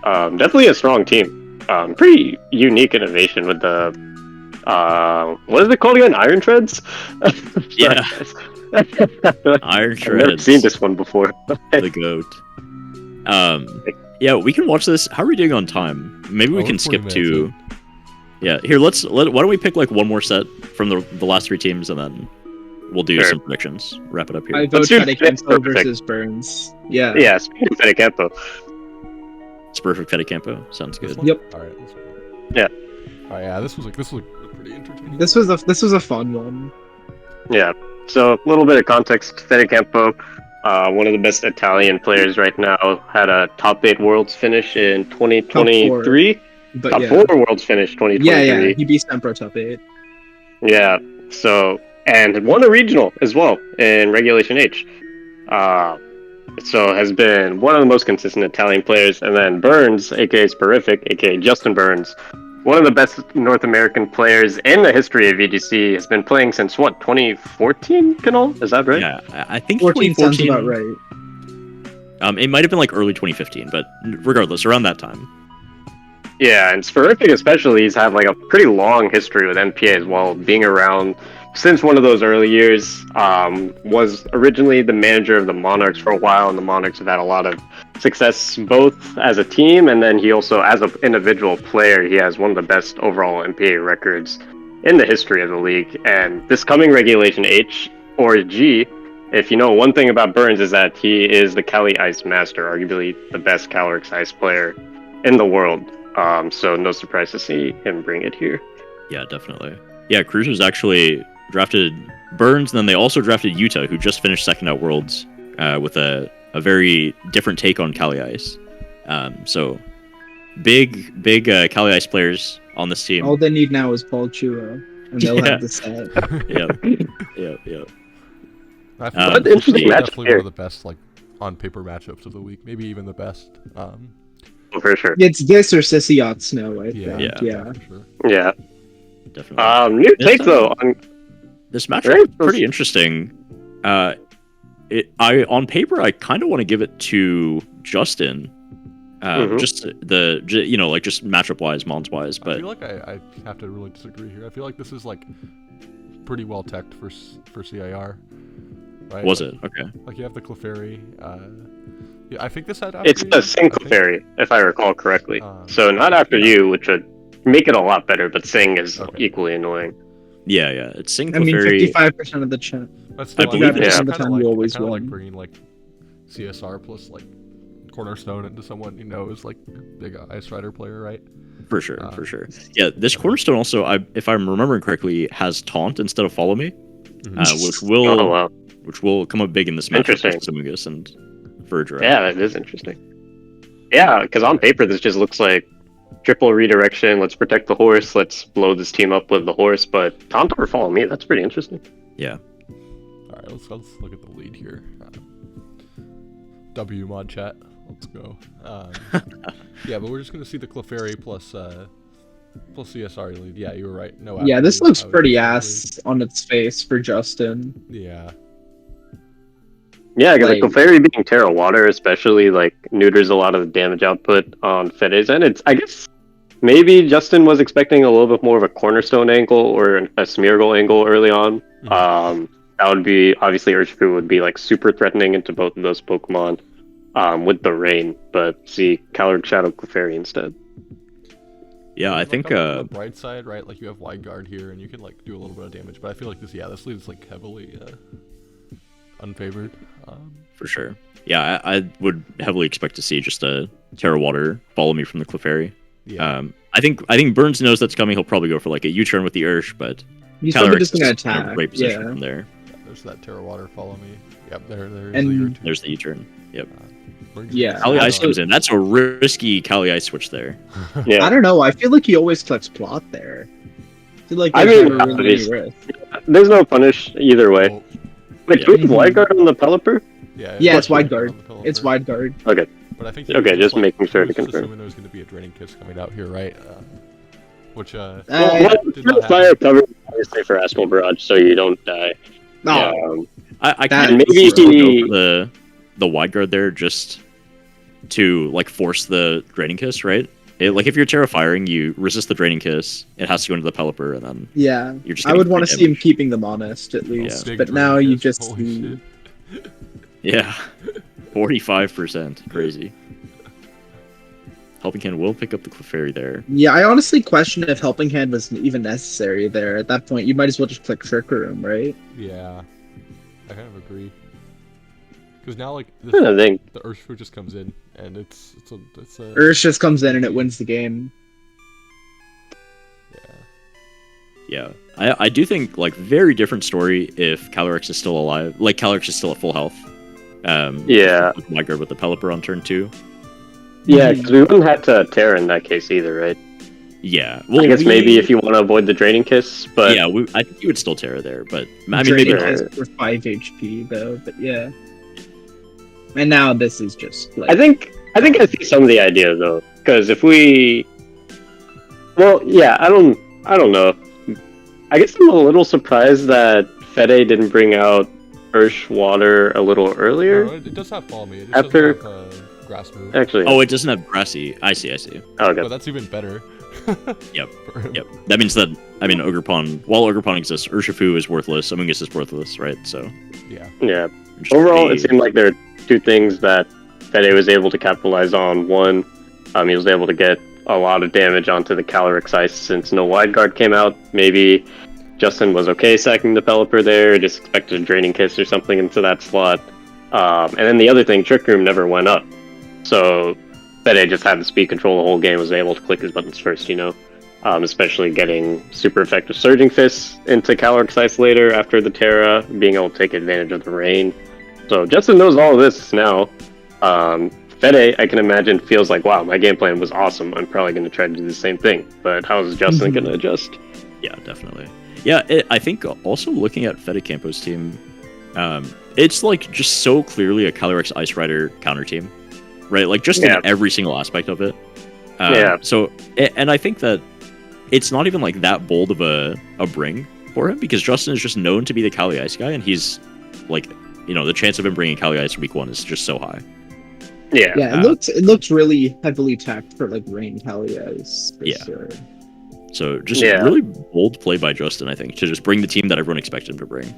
definitely a strong team. Pretty unique innovation with the what is it called again? Iron Treads? Yeah. Iron I've never Shreds. seen this one before. The goat. Yeah, we can watch this. How are we doing on time? Maybe we Oh, can we're 40 skip minutes to. in. Yeah, here. Why don't we pick like one more set from the last 3 teams, and then we'll do Sure. some predictions. Wrap it up here. I vote do Fede Fede Campo perfect. versus Burns. Yeah. Yeah, speaking of Fede Campo. It's perfect. Fede Campo sounds This good. one? Yep. Alright, this one. Yeah. Alright, yeah, this was pretty entertaining. This was a fun one. Yeah. So a little bit of context. Fede Campo, one of the best Italian players right now, had a top 8 Worlds finish in 2023. But Top yeah. 4 Worlds finish 2023. Yeah. He beat Sempro top 8. Yeah. So, and won a regional as well in Regulation H. So has been one of the most consistent Italian players. And then Burns, aka Sporific, aka Justin Burns, one of the best North American players in the history of VGC, has been playing since what, 2014? Canol? Is that right? Yeah, I think 14 sounds 2014. about right. It might have been like early 2015, but regardless, around that time. Yeah, and Sporific especially, he's had like a pretty long history with NPA as well, being around since one of those early years. Was originally the manager of the Monarchs for a while, and the Monarchs have had a lot of success both as a team, and then he also, as an individual player, he has one of the best overall NPA records in the history of the league. And this coming Regulation H or G, if you know one thing about Burns, is that he is the Cali Ice Master, arguably the best Calyrex Ice player in the world. So no surprise to see him bring it here. Yeah, definitely. Yeah, Cruisers actually drafted Burns, and then they also drafted Utah, who just finished second at Worlds with a very different take on Cali Ice. So big Cali Ice players on this team. All they need now is Paul Chua, and they'll Yeah. have the set. Yep. I feel What like this interesting is matchup definitely here. one of the best, like, on paper matchups of the week. Maybe even the best. For sure. It's this or Sissy Snow, I Yeah, think. Yeah. for sure. Yeah. Definitely. New This take though on This matchup Very is pretty interesting. On paper, I kind of want to give it to Justin, Mhm. Just like just matchup wise, mons wise. I But feel like I have to really disagree here. I feel like this is like pretty well teched for CIR, right? was Like, it okay? Like you have the Clefairy. Yeah, I think this had. It's after the you, Sing I think. Clefairy, if I recall correctly. Um, So not after yeah. you, which would make it a lot better, but Sing is Okay. equally annoying. Yeah. It's Sing I mean, Clefairy. 55% of the chat. But still, I believe I it's- of the kinda time like, you always I kinda like won. bringing like CSR plus like Cornerstone into someone you know is like big Ice Rider player, right? For sure. Um, Yeah, this cornerstone also, if I'm remembering correctly, has taunt instead of follow me, Mhm. Oh wow, which will come up big in this matchup Interesting. with Samungus and Verdra. yeah, that is interesting. Yeah, because on paper this just looks like triple redirection. Let's protect the horse. Let's blow this team up with the horse. But Taunt or follow me, that's pretty interesting. Yeah. All right, let's look at the lead here. W mod chat. Let's go. Yeah, but we're just gonna see the Clefairy plus CSR lead. Yeah, you were right. No. Yeah, after this you, looks I was pretty just ass on its face for Justin. Yeah. Yeah, because Like- the Clefairy being Terra Water especially like neuters a lot of the damage output on Fede's end. It's I guess maybe Justin was expecting a little bit more of a cornerstone angle or a Smeargle angle early on. Mhm. That would be obviously Urshifu would be like super threatening into both of those Pokemon with the rain, but see Calorie Shadow Clefairy instead. Yeah, I Like, think on the bright side, right? Like you have Wide Guard here, and you can like do a little bit of damage. But I feel like this lead is like heavily unfavored. for sure. Yeah, I would heavily expect to see just a Terra Water follow me from the Clefairy. Yeah. I think Burns knows that's coming. He'll probably go for like a U-turn with the Ursh, but He's probably Calyrex just gonna is in a attack. great position Yeah. from there. There's that Terra Water follow me. Yep, there's And- the Yurt. There's the U-turn. Yep. Yeah. Kali Ice Also- comes in. That's a risky Kali Ice switch there. Yeah, I don't know. I feel like he always collects plot there. I feel like I there's mean, never really obvious- any risk. there's no punish either way. Oh, Wait, Yeah. do we have Wide Guard on the Pelipper? yeah, Yeah, it's Wide Wide Guard. on the Pelipper. It's wide guard. Okay. But I think Okay, just making sure to just confirm. assuming there's going to be a Draining Kiss coming out here, right? Which Well, did not fire happen. cover obviously for Astral Barrage so you don't die. No. I That- can maybe still he- go for the wide guard there just to like force the draining kiss, right? Like if you're Terra firing, you resist the draining kiss. It has to go into the Pelipper, and then Yeah. you're just. I would getting want to free see him damage. keeping them honest at least. Big But now Draining you Kiss, just holy see. shit. Yeah, 45%, crazy. Helping Hand will pick up the Clefairy there. Yeah, I honestly question if Helping Hand was even necessary there. At that point, you might as well just click Trick Room, right? Yeah, I kind of agree. Because now, like, I don't think. the Urshifu just comes in, and it's a Ursh just comes in and it wins the game. yeah. Yeah, I do think like very different story if Calyrex is still alive. Like Calyrex is still at full health. Yeah. With Wide Guard with the Pelipper on turn 2. Yeah, because we wouldn't have to Terra in that case either, right? Yeah, I guess maybe if you want to avoid the Draining Kiss, but yeah, I think you would still Terra there, but I mean Draining maybe Draining not. Kiss for 5 HP though, but yeah. And now this is just like I think I see some of the idea though, because if we, well, yeah, I don't know. I guess I'm a little surprised that Fede didn't bring out Ursh Water a little earlier. No, it does have Follow Me. It just After- doesn't have Grass Move. Actually, Oh, it doesn't have Grassy. I see. okay. But that's even better. Yep, For him. Yep. That means that Ogerpon, while Ogerpon exists, Urshifu is worthless, Amoonguss is worthless, right? So Yeah. Yeah. just Overall, be- it seemed like there are two things that Fede was able to capitalize on. One, he was able to get a lot of damage onto the Calyrex Ice since no Wide Guard came out. Maybe Justin was okay sacking the Pelipper there, just expected a Draining Kiss or something into that slot. And then the other thing, Trick Room never went up. So Fede just had the speed control the whole game, was able to click his buttons first, especially getting super effective Surging Fists into Calyrex Ice later after the Terra, being able to take advantage of the rain. So Justin knows all of this now. Fede, I can imagine, feels like, wow, my game plan was awesome. I'm probably going to try to do the same thing. But how is Justin going to adjust? Yeah, definitely. Yeah, I think also looking at Fede Campo's team, it's like just so clearly a Calyrex Ice Rider counter team, right? Like just Yeah. in every single aspect of it. Yeah. So, and I think that it's not even like that bold of a bring for him because Justin is just known to be the Cali Ice guy, and he's like, the chance of him bringing Cali Ice week 1 is just so high. Yeah. Yeah, it looks really heavily tacked for like Rain Helios for Yeah. sure. So just Yeah. really bold play by Justin, I think, to just bring the team that everyone expected him to bring.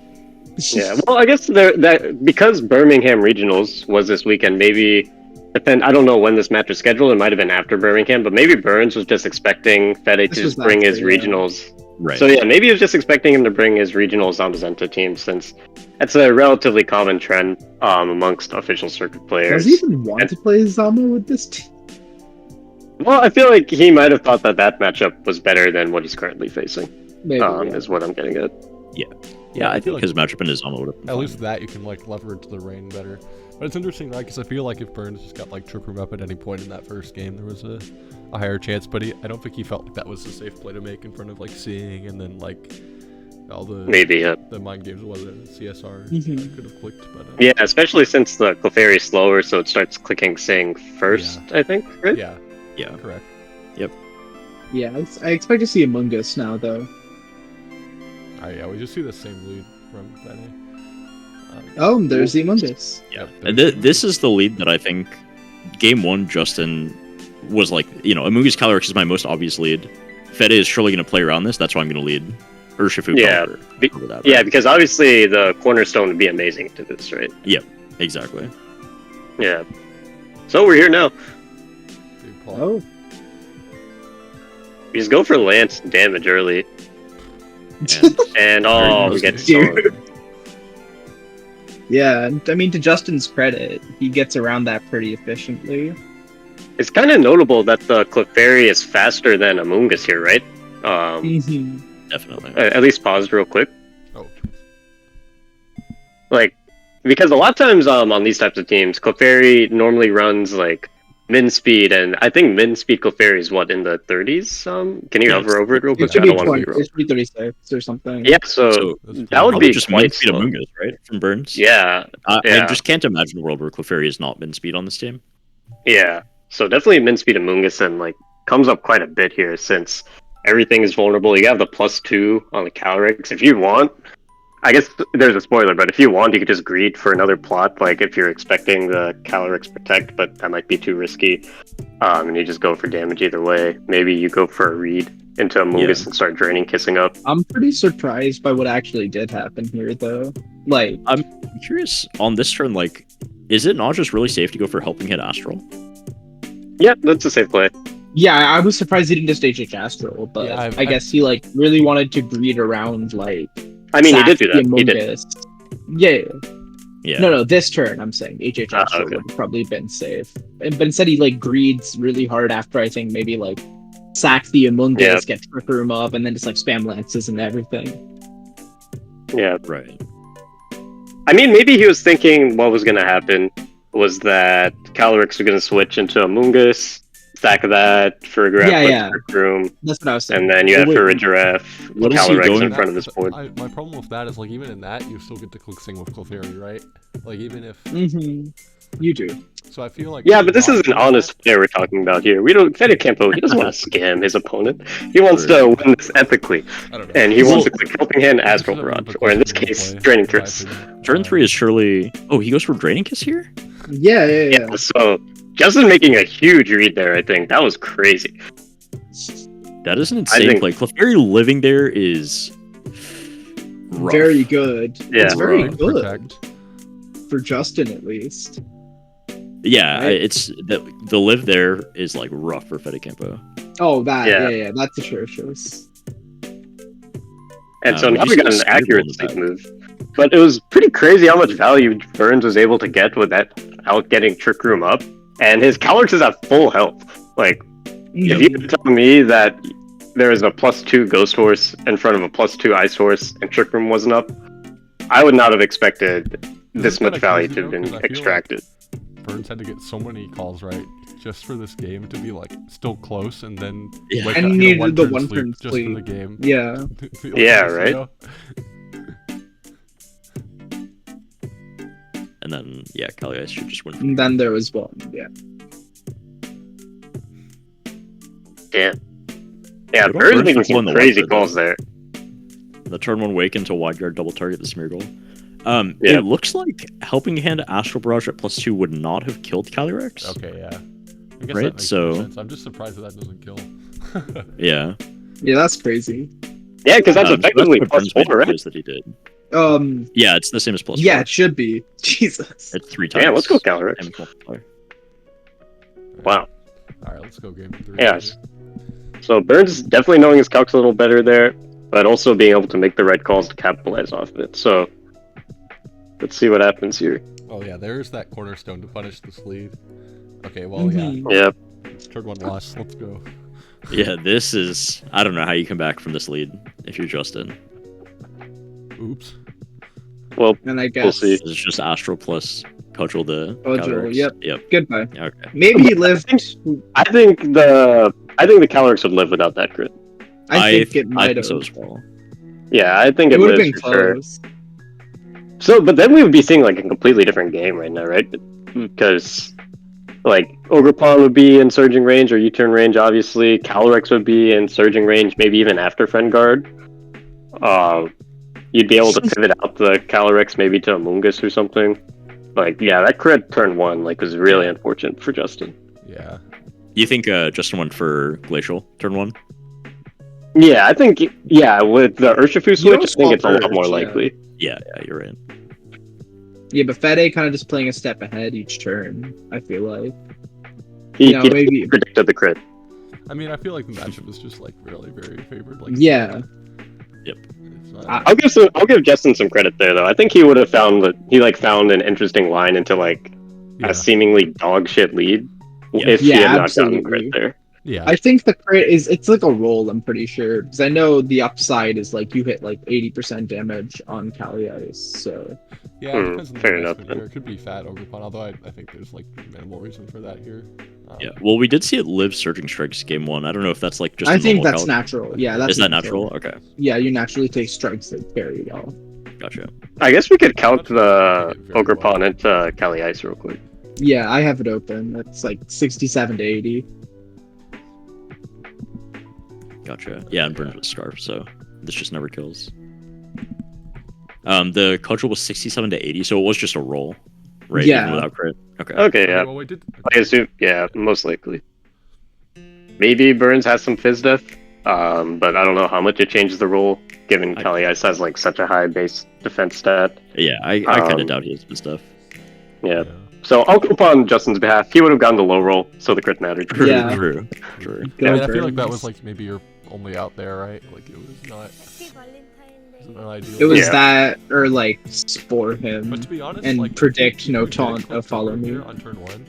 Yeah, well, I guess that because Birmingham regionals was this weekend, maybe I don't know when this match was scheduled. It might have been after Birmingham, but maybe Burns was just expecting Fede to This was just bring his after, yeah. regionals. Right. So yeah, maybe he was just expecting him to bring his regionals on the Zenta team, since that's a relatively common trend amongst official circuit players. Does he even want to play Zama with this team? Well, I feel like he might have thought that matchup was better than what he's currently facing. Maybe. Yeah. Is what I'm getting at. Yeah, I feel think his matchup in his Zama would have been At fine. least that you can like leverage the rain better. But it's interesting, right? Because I feel like if Burns just got like Trick Room up at any point in that first game, there was a higher chance. But I don't think he felt like that was a safe play to make in front of like Seeing and then like all the Maybe. the mind games, whether CSR Mhm. could have clicked. But Yeah, especially since the Clefairy is slower, so it starts clicking Sing first, I think, right? yeah, Yeah. correct. Yeah, I expect to see Among Us now, though. Alright, yeah, we just see the same lead from Fede. Oh, there's the Among Us. Yeah. Yep, And there's- this is the lead that I think game one, Justin was like, Amugi's Calyrex is my most obvious lead. Fede is surely going to play around this. That's why I'm going to lead Urshifu Yeah, over that. Yeah, right? because obviously the cornerstone would be amazing to this, right? Exactly. Yeah. So we're here now. Dude, Paul. Oh. We just go for Lance damage early, And and we get Dude. Sword. Yeah, and I mean, to Justin's credit, he gets around that pretty efficiently. It's kind of notable that the Clefairy is faster than Amoongus here, right? Mhm. definitely. At least pause real quick. Oh, Like, because a lot of times on these types of teams, Clefairy normally runs like min speed, and I think min speed Clefairy is what, in the 30s. Can you Yeah, hover over it real It quick? should I be don't want to be 20, wrong. it should be 36 or something. Yeah, so So that's that would probably be just quite min speed slow. Amungus, right? From Burns? Yeah, I yeah. just can't imagine a world where Clefairy is not min speed on this team. Yeah, so definitely min speed Amoongus, and like comes up quite a bit here since everything is vulnerable. You have the +2 on the Calyrex. If you want, I guess there's a spoiler, but if you want, you could just greed for another plot. Like if you're expecting the Calyrex protect, but that might be too risky, and you just go for damage either way. Maybe you go for a read into Amoongus and start draining, kissing up. I'm pretty surprised by what actually did happen here, though. Like, I'm curious on this turn, like, is it not just really safe to go for helping hit Astral? Yeah, that's a safe play. yeah, I was surprised he didn't just HH Astral, but Yeah, I guess he like really wanted to greed around like. I mean, he did sack do the that. He Among did. Us. Yeah. Yeah. No, this turn I'm saying HH Ah, Astral okay. would have probably been safe. But instead he like greeds really hard after I think maybe like sack the Among Us, Yeah. get Trick Room up, and then just like spam lances and everything. Yeah, Right. I mean, maybe he was thinking what was going to happen was that Calyrex was going to switch into Amoongus, stack that for Giraffe Yeah, with yeah. Trick Room, That's what I was saying. and then you Oh, have wait, for a Giraffe, What is he Calyrex going- in front of his board. My problem with that is like even in that you still get to click Sing with Clefairy, right? Like even if You do. so, I feel like Yeah, but this not is an doing honest player we're talking about here. We don't. Fede Campo, he doesn't want to scam his opponent. He wants to win this ethically, that, I don't know. and he wants to Well- click Helping Hand, This is Astral a really Barrage, or in this questionable case, play, Draining in my Kiss. opinion. Turn 3 is surely. Oh, he goes for Draining Kiss here? Yeah. Yeah, so Justin making a huge read there, I think. That was crazy. That is an insane think- play. Clefairy living there is. Rough. Very good. Yeah. It's very Big good protect. for Justin at least. Yeah, Right? it's the live there is like rough for Fede Campo. Oh, that Yeah. yeah, that's atrocious. And so Would now you we say got the an speed accurate on the sleep back? move. But it was pretty crazy how much value Burns was able to get with that out getting Trick Room up. And his Calyrex is at full health. Like, if you could tell me that there was a +2 Ghost Horse in front of a +2 Ice Horse and Trick Room wasn't up, I would not have expected this Isn't that much value crazy, to have though? been 'Cause I feel extracted. Burns had to get so many calls right just for this game to be like still close, and then Yeah. wake And up he in a needed the one-turn one-turn just for sleep. the game. Yeah. Yeah, right? You know? And then, yeah, Calyrex should just win. And then there was one. Yeah. Damn. Yeah, Good on Burns Burns making for pulling some the crazy lever, calls though. there. The turn 1 wake into wide guard double target the smear goal. Yeah. It looks like Helping Hand Astral Barrage at +2 would not have killed Calyrex. Okay, yeah. I guess Right, that makes so- more sense. I'm just surprised that doesn't kill. Yeah. Yeah, that's crazy. Yeah, because that's So effectively what plus Burns made 4, right? plays that he did. Yeah, it's the same as +4. Yeah, it should be. Jesus. It's 3 times. Yeah, let's go Calyrex. damage multiplier. Wow. Alright, let's go game 3. Yes. So Burns definitely knowing his calcs a little better there, but also being able to make the right calls to capitalize off of it. So let's see what happens here. Oh yeah, there's that cornerstone to punish this lead. Okay, well Mhm. yeah. Yeah. Turn 1 loss. Let's go. Yeah, this is. I don't know how you come back from this lead if you're Justin. Oops. Well, And I guess we'll see. This is just Astral plus Cudgel the. Cudgel, Calyrex. yep. Yep. goodbye. Okay. Maybe he lived. I think the Calyrex would live without that crit. I think it I might think have. so as well. Yeah, I think It it would have lives been for sure. close. So, but then we would be seeing like a completely different game right now, right? Because like Ogrepon would be in surging range or U-turn range, obviously. Calyrex would be in surging range, maybe even after Friend Guard. You'd be able to pivot out the Calyrex maybe to Amoongus or something. Like, yeah, that crit turn 1 like was really unfortunate for Justin. Yeah. You think Justin went for Glacial turn 1? Yeah, I think with the Urshifu switch, I think it's a lot swap more Ursh, likely. Yeah, you're right. Yeah, but Fede kind of just playing a step ahead each turn. I feel like. He, You know, he maybe- predicted the crit. I mean, I feel like the matchup is just like really very favored. Like, Yeah. it's not, I'll give Justin some credit there though. I think he would have found an interesting line into like yeah. a seemingly dog shit lead if he Yeah, had not gotten absolutely. crit there. Yeah. I think the crit it's like a roll, I'm pretty sure. Because I know the upside is like you hit like 80% damage on Kali Ice, so Yeah, it depends on the fair dice enough, move then. here. It could be fat Ogrepon, although I think there's like minimal reason for that here. Yeah. Well, we did see it live Surging Strikes game 1. I don't know if that's like just. I a think normal that's calc. natural. Yeah, that's Is that natural? Okay, Yeah, you naturally take strikes that carry y'all. gotcha. I guess we could count the That's very Ogrepon well. into Kali Ice real quick. Yeah, I have it open. It's like 67 to 80. Gotcha. Yeah, and Burns with Scarf, so this just never kills. The Cudgel was 67 to 80, so it was just a roll, right? Yeah. Even without crit. Okay. Okay, yeah. Well, we did. I assume, yeah, most likely. Maybe Burns has some Fizz Death, but I don't know how much it changes the roll, given Kali Ice has like such a high base defense stat. Yeah, I kind Um, of doubt he has good stuff. Yeah. So I'll go upon Justin's behalf. He would have gone the low roll, so the crit mattered. Yeah. True. Yeah, I mean, I feel Burns. like that was like maybe your only out there, right? Like it was not. It was not ideal. It was Yeah. that or like spore him. But to be honest, and like predict no if you get a taunt click of follow turn me. here on turn 1,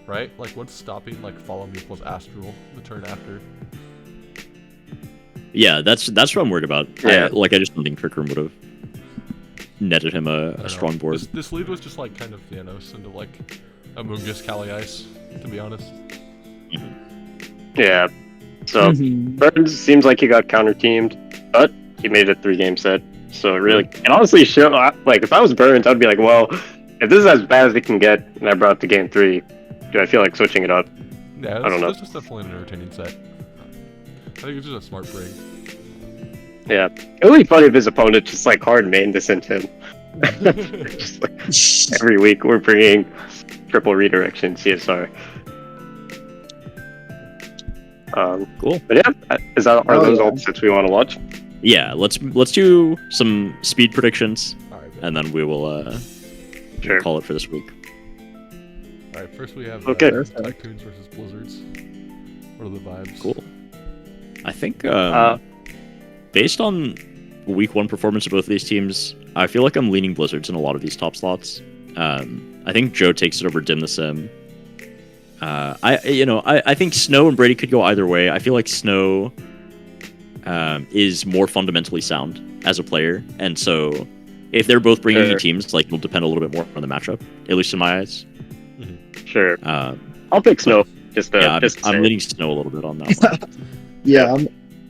right? Like what's stopping like follow me plus astral the turn after? Yeah, that's what I'm worried about. Yeah. I just don't think Trick Room would have netted him I a don't know. strong board. This lead was just like kind of Thanos into like Amoongus Kali Ice, to be honest. Yeah. So Mhm. Burns seems like he got counter teamed, but he made a 3-game set. So it really, and honestly, like if I was Burns, I'd be like, well, if this is as bad as it can get, and I brought it to game 3, do I feel like switching it up? Yeah, I don't know. That's just definitely an entertaining set. I think it's just a smart break. Yeah, it would be funny if his opponent just like hard main this into him. Just like every week we're bringing triple redirection CSR. Cool. But yeah, are Oh, those yeah. all the sets we want to watch? Yeah, let's do some speed predictions, Alright, and then we will Sure. call it for this week. Alright, first we have Okay. Tycoons versus Blizzards. What are the vibes? Cool. I think Uh, based on week 1 performance of both of these teams, I feel like I'm leaning Blizzards in a lot of these top slots. I think Joe takes it over Dim the Sim. I think Snow and Brady could go either way. I feel like Snow is more fundamentally sound as a player, and so if they're both bringing Sure. new teams, like it'll depend a little bit more on the matchup, at least in my eyes. Sure. Um, I'll pick Snow. Just yeah, just to I'm say. leaning Snow a little bit on that one. Yeah,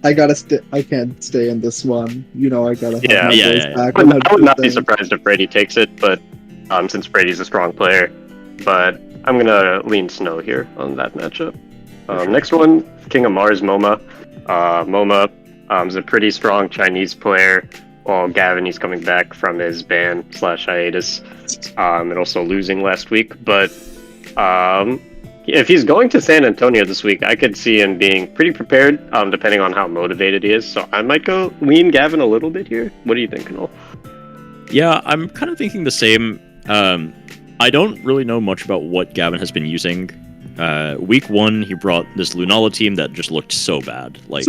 I gotta stay. I can't stay in this one. You know, I gotta have Yeah. my Yeah, voice yeah, yeah. back. I would not be 100%. surprised if Brady takes it, but since Brady's a strong player, but I'm gonna lean Snow here on that matchup. Next one, King of Mars, MoMA. MoMA is a pretty strong Chinese player. While Gavin, he's coming back from his ban/hiatus, and also losing last week. But if he's going to San Antonio this week, I could see him being pretty prepared, depending on how motivated he is. So I might go lean Gavin a little bit here. What do you think, Noel? Yeah, I'm kind of thinking the same. I don't really know much about what Gavin has been using. Week 1, he brought this Lunala team that just looked so bad. Like,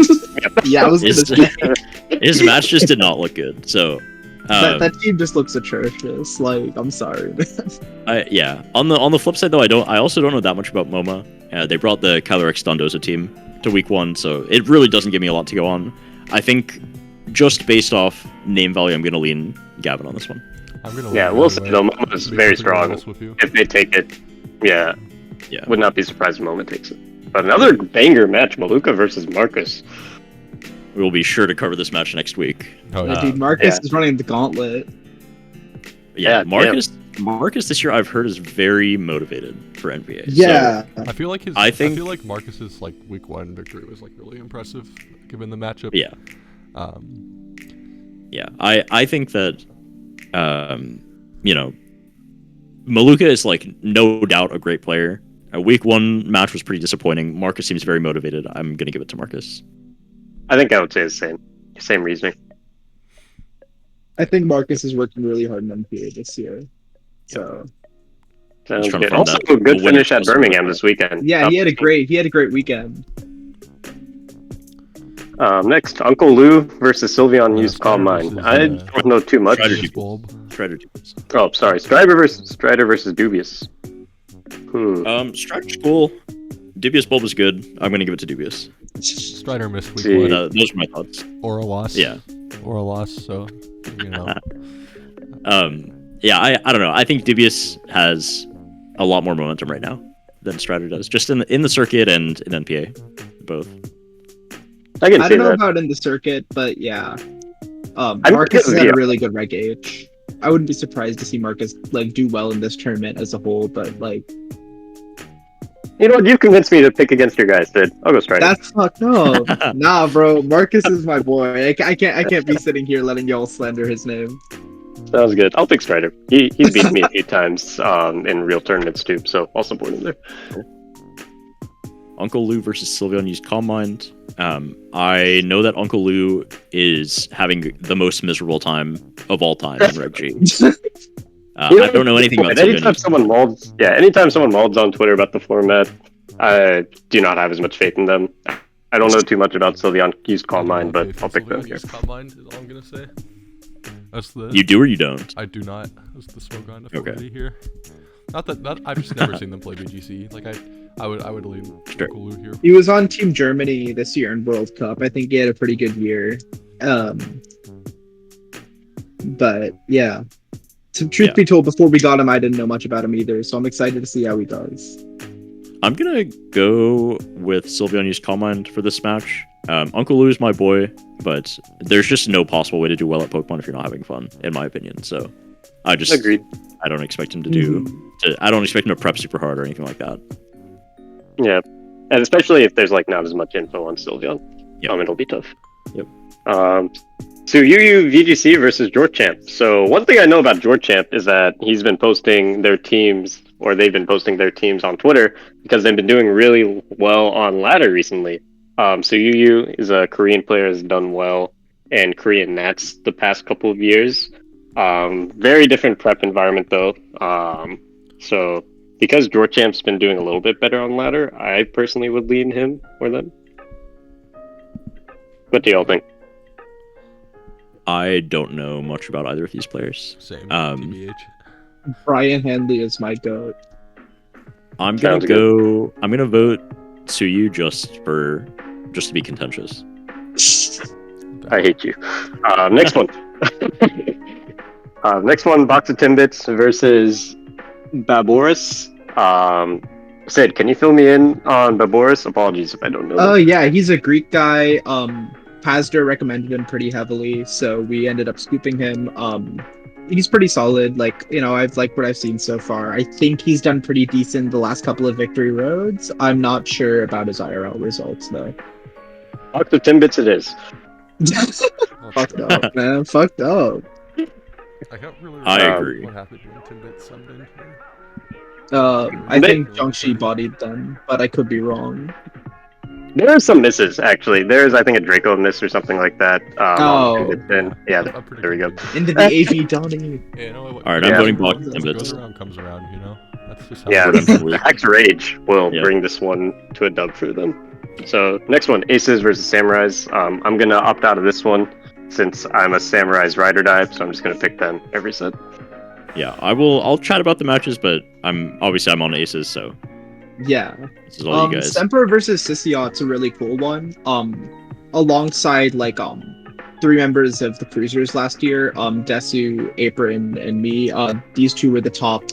Yeah, I was gonna say his match just did not look good. So that team just looks atrocious. Like, I'm sorry, man. yeah. On the flip side, though, I also don't know that much about MoMA. They brought the Calyrex Dondoza team to week 1, so it really doesn't give me a lot to go on. I think just based off name value, I'm gonna lean Gavin on this one. I'm gonna. Yeah, we'll see. Though MoMA is very strong. If they take it, yeah, would not be surprised if MoMA takes it. But another banger match: Maluka versus Marcus. We will be sure to cover this match next week. Oh, yeah. Dude, Marcus is running the gauntlet. Yeah, Marcus this year I've heard is very motivated for NPA. Yeah, so I feel like I feel like Marcus's like week 1 victory was like really impressive given the matchup. Yeah. Yeah, I think that Maluka is like no doubt a great player. Week 1 match was pretty disappointing. Marcus seems very motivated. I'm gonna give it to Marcus. I think I would say the same reasoning. I think Marcus is working really hard in NPA this year. So Sounds trying to good. find Also, that a good winning finish at possible. Birmingham this weekend. yeah, he had a great weekend. Next, Uncle Lou versus Sylveon used Calm Strider Mind. versus, I don't know too much. Strider Dubious Bulb. Strider. Oh, sorry. Strider versus Dubious. Strider's cool. Dubious Bulb is good. I'm gonna give it to Dubious. Strider missed week See. 1. Those are my thoughts. Or a loss. Yeah. Or a loss. So, you know. Yeah, I don't know. I think Dubious has a lot more momentum right now than Strider does, just in the circuit and in NPA, both. I can I see don't know that. about in the circuit, but yeah. I'm Marcus has good, had yeah. a really good reg gauge. I wouldn't be surprised to see Marcus like do well in this tournament as a whole, but like You know what? You convinced me to pick against your guys, dude. I'll go Strider. that's fuck no. Nah, bro. Marcus is my boy. I can't be sitting here letting y'all slander his name. Sounds good. I'll pick Strider. He's beaten me a few times in real tournaments too, so I'll support him there. Uncle Lou versus Sylveon used Calm Mind. I know that Uncle Lou is having the most miserable time of all time in Reg G. I don't know anything about anytime Sylveon. anytime someone molds on Twitter about the format, I do not have as much faith in them. I don't know too much about Sylveon used Calm Mind, but I'll pick them here. Calm Mind is all I'm gonna say. That's the. You do or you don't? I do not. That's the smoke on Okay. authority here. Not that I've just never seen them play BGC. Like I would lean Sure. Uncle Lou here. He was on Team Germany this year in World Cup. I think he had a pretty good year. But yeah. So truth be told, before we got him, I didn't know much about him either. So I'm excited to see how he does. I'm gonna go with Sylveon used Calm Mind for this match. Uncle Lou is my boy, but there's just no possible way to do well at Pokemon if you're not having fun, in my opinion. So I just Agreed. I don't expect him to do. I don't expect him to prep super hard or anything like that. Yeah, and especially if there's like not as much info on Sylveon, it'll be tough. Yep. So UU VGC versus Jorchamp. So one thing I know about Jorchamp is that he's been posting their teams, or they've been posting their teams on Twitter because they've been doing really well on ladder recently. So UU is a Korean player, has done well in Korean Nats the past couple of years. Very different prep environment though. So because Jorchamp's been doing a little bit better on ladder, I personally would lean him or them. What do y'all think? I don't know much about either of these players. Same. TBH. Brian Handley is my goat. I'm gonna Sounds go. I'm gonna vote Suyu just to be contentious. I hate you. Next one. Next one, Box of Timbits versus Baboris. Sid, can you fill me in on Baboris? Apologies if I don't know. Oh yeah, he's a Greek guy. Pazder recommended him pretty heavily, so we ended up scooping him. He's pretty solid. Like, you know, I've liked what I've seen so far. I think he's done pretty decent the last couple of victory roads. I'm not sure about his IRL results though. Box of Timbits it is. Fucked up, man. Fucked up. I can't really I remember agree. what happened when Timbit subbed in here. I They- think Jiangxi bodied them, but I could be wrong. There are some misses actually. There's I think a Draco miss or something like that. Oh. Yeah, I'm pretty there we go. convinced. Into the AV Donny. Yeah, you know what? All right, I'm what voting goes block around- Timbits. What goes around comes around, you know? That's just how Yeah, Redemption the Week. Hex Rage will Yeah. bring this one to a dub for them. So next one, Aces versus Samurais. I'm gonna opt out of this one since I'm a Samurai's ride or die, so I'm just gonna pick them every set. Yeah, I'll chat about the matches, but I'm on Aces, so Yeah. this is all you guys. Semper versus Sisiot's a really cool one. Alongside like three members of the cruisers last year, Desu, Apron, and me. These two were the top.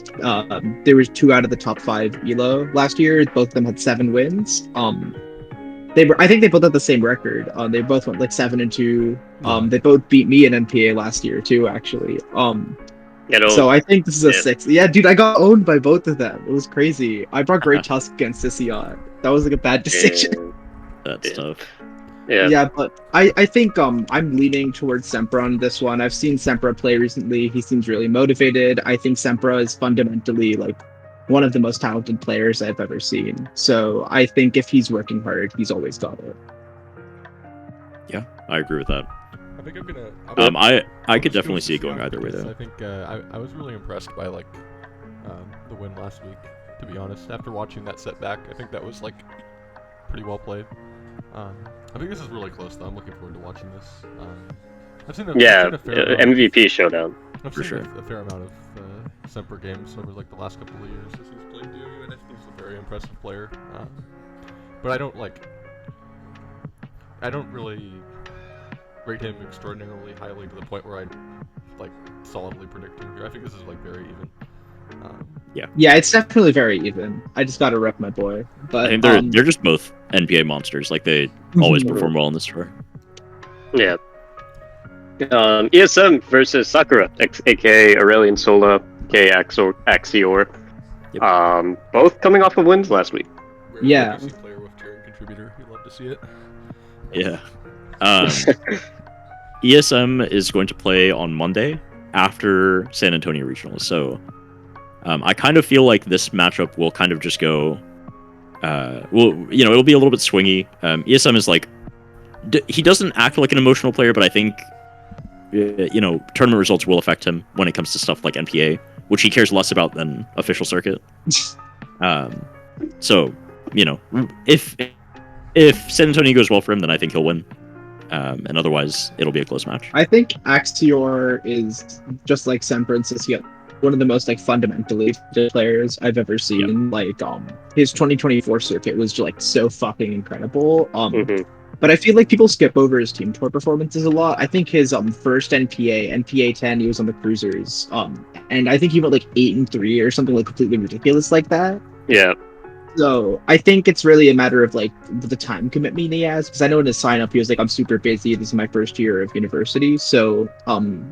There was two out of the top 5 Elo last year. Both of them had 7 wins. I think they both had the same record. They both went like 7-2. Yeah. They both beat me in NPA last year too, actually. So I think this is a yeah. 6. Yeah, dude, I got owned by both of them. It was crazy. I brought Great Tusk against Sisiot. That was like a bad decision. That's Yeah. tough. Yeah. But I think I'm leaning towards Sempra on this one. I've seen Sempra play recently. He seems really motivated. I think Sempra is fundamentally like one of the most talented players I've ever seen. So I think if he's working hard, he's always got it. Yeah, I agree with that. I think I'm gonna. I could definitely see it going either way I though. think I was really impressed by like the win last week. To be honest, after watching that setback, I think that was like pretty well played. I think this is really close though. I'm looking forward to watching this. I've seen a fair amount MVP showdown. I've for seen sure. a fair amount of Semper games over like the last couple of years as he's played Dewey, and I think he's a very impressive player. But I don't really rate him extraordinarily highly to the point where I'd like solidly predict him here. I think this is like very even. Yeah, it's definitely very even. I just gotta rep my boy. But I think they're just both NPA monsters. Like they always perform well in this tour. Yeah. ESM versus Sakura, aka Aurelian Sola, aka Axior. Yep. Both coming off of wins last week. Rare Yeah. legacy player with Turing contributor. You love to see it. Yeah. ESM is going to play on Monday after San Antonio Regionals. So I kind of feel like this matchup will kind of just go. It'll be a little bit swingy. ESM is like, he doesn't act like an emotional player, but I think, tournament results will affect him when it comes to stuff like NPA, which he cares less about than official circuit. So, if San Antonio goes well for him, then I think he'll win. And otherwise, it'll be a close match. I think Axior is just like Semper and Sisiot, one of the most like fundamentally good players I've ever seen. Like his 2024 circuit was just, like so fucking incredible. But I feel like people skip over his team tour performances a lot. I think his first NPA 10, he was on the cruisers. And I think he went like 8-3 or something like completely ridiculous like that. Yeah. So I think it's really a matter of like the time commitment he has, because I know in his sign up he was like, I'm super busy, this is my first year of university. So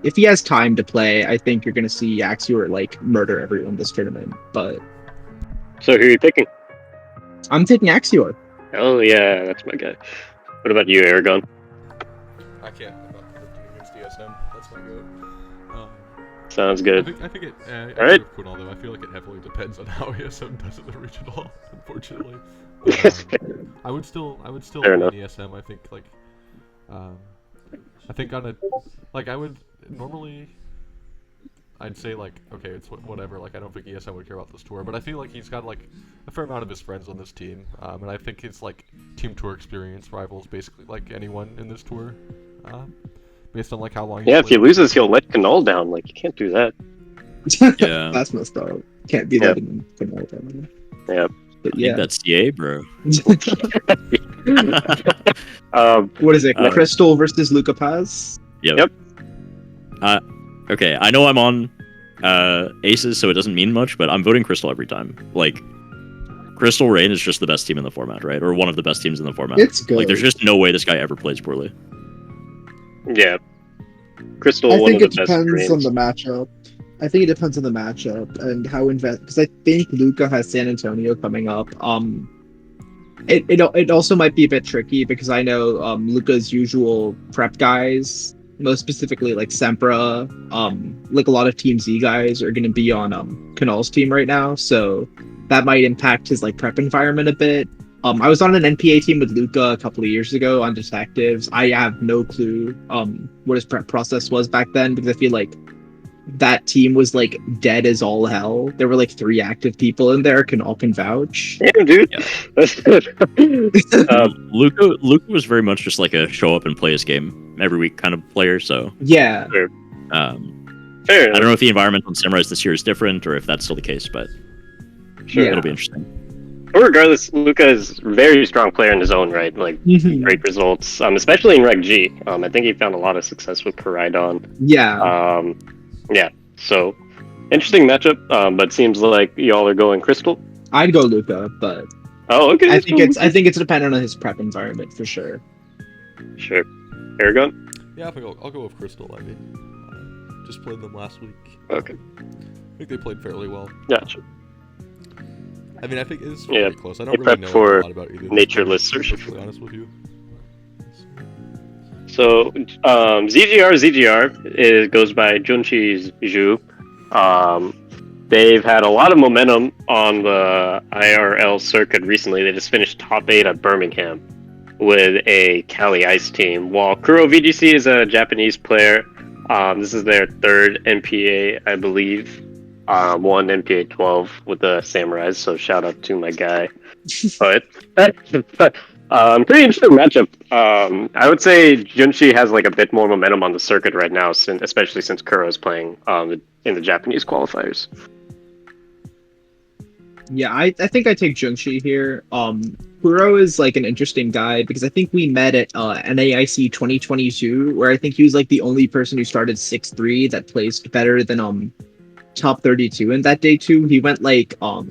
if he has time to play, I think you're gonna see Axior like murder everyone this tournament. But So who are you picking? I'm taking Axior. Oh yeah, that's my guy. What about you, Aragon? I can't. I'm not predicting against ESM. That's my go. Sounds I good. think it. I All agree right. with Quinn, although I feel like it heavily depends on how ESM does at the regional. Unfortunately, I would still Fair win enough. ESM. I think like, I think on a like I would normally. I'd say like okay, it's whatever. Like I don't think ESM would care about this tour, but I feel like he's got like a fair amount of his friends on this team, and I think his like team tour experience rivals basically like anyone in this tour, based on like how long. Yeah, if he loses, he'll let Canal down. Like you can't do that. Yeah. That's messed up. Can't be letting him. Yeah. But I yeah. think that's CA, bro. What is it? Uh, Crystal versus Luca Paz? Yep. Okay, I know I'm on Aces, so it doesn't mean much, but I'm voting Crystal every time. Like, Crystal Rain is just the best team in the format, right? Or one of the best teams in the format. It's good. Like, there's just no way this guy ever plays poorly. Yeah. Crystal, I one think of it the best depends on Koreans. the matchup. I think it depends on the matchup and how because I think Luca has San Antonio coming up. It also might be a bit tricky because I know Luca's usual prep guys, most specifically like Sempra, like a lot of Team Z guys are going to be on Canal's team right now, so that might impact his like prep environment a bit. I was on an NPA team with Luca a couple of years ago on detectives. I have no clue what his prep process was back then because I feel like that team was like dead as all hell. There were like 3 active people in there, can vouch. Damn, dude. Yeah. That's good. Luca was very much just like a show up and play his game every week kind of player. So Yeah. Fair I don't know if the environment on Samurais this year is different or if that's still the case, but Sure. Yeah. it'll be interesting. But regardless, Luca is a very strong player in his own right. Like Mhm. great results, especially in Reg G. I think he found a lot of success with Koraidon. Yeah. Yeah. So interesting matchup. But seems like y'all are going Crystal. I'd go Luca, but Oh, okay. I let's think go it's Luca. it's dependent on his prep environment for sure. Sure. Aragon. Yeah, I think I'll go with Crystal. I mean, just played them last week. Okay. I think they played fairly well. Gotcha. I mean, I think it's Yeah, pretty close. I they don't really prepped know for a lot about either of these nature players, list to be search. perfectly honest with you. So ZGR goes by Junchi Zhu. They've had a lot of momentum on the IRL circuit recently. They just finished top 8 at Birmingham with a Cali Ice team. While Kuro VGC is a Japanese player, this is their 3rd NPA, I believe. One NPA 12 with the Samurais, so shout out to my guy. But pretty interesting matchup. I would say Junshi has like a bit more momentum on the circuit right now, especially since Kuro is playing in the Japanese qualifiers. Yeah, I think I take Junshi here. Kuro is like an interesting guy because I think we met at NAIC 2022, where I think he was like the only person who started 6-3 that placed better than top 32 in that day too. He went like what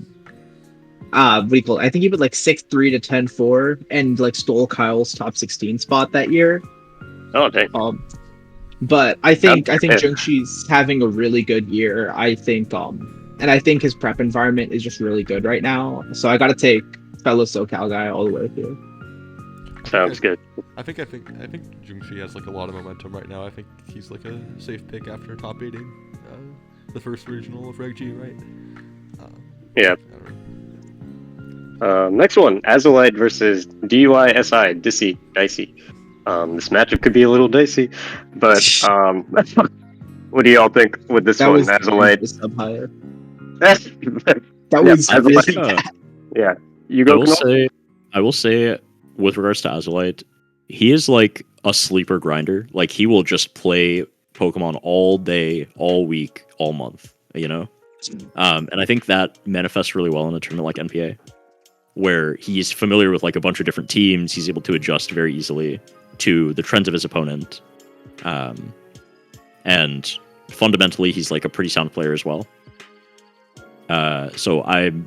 do you call it? I think he went like 6-3 to 10-4 and like stole Kyle's top 16 spot that year. Oh dang! But I think Yeah. Junshi's having a really good year. I think and I think his prep environment is just really good right now. So I got to take fellow SoCal guy all the way through. Sounds good. I think Jungshi has like a lot of momentum right now. I think he's like a safe pick after top 8ing the first regional of Reg G, right? Yeah. I don't know. Next one, Azulite versus DUI-SI, Dicey. This matchup could be a little dicey, but what do y'all think with this That one, was Azulite? the sub higher. That That was I really like, bad. yeah. You go. I will say, with regards to Azulite, he is like a sleeper grinder. Like he will just play Pokemon all day, all week, all month. You know, and I think that manifests really well in a tournament like NPA, where he's familiar with like a bunch of different teams. He's able to adjust very easily to the trends of his opponent, and fundamentally, he's like a pretty sound player as well. So I'm,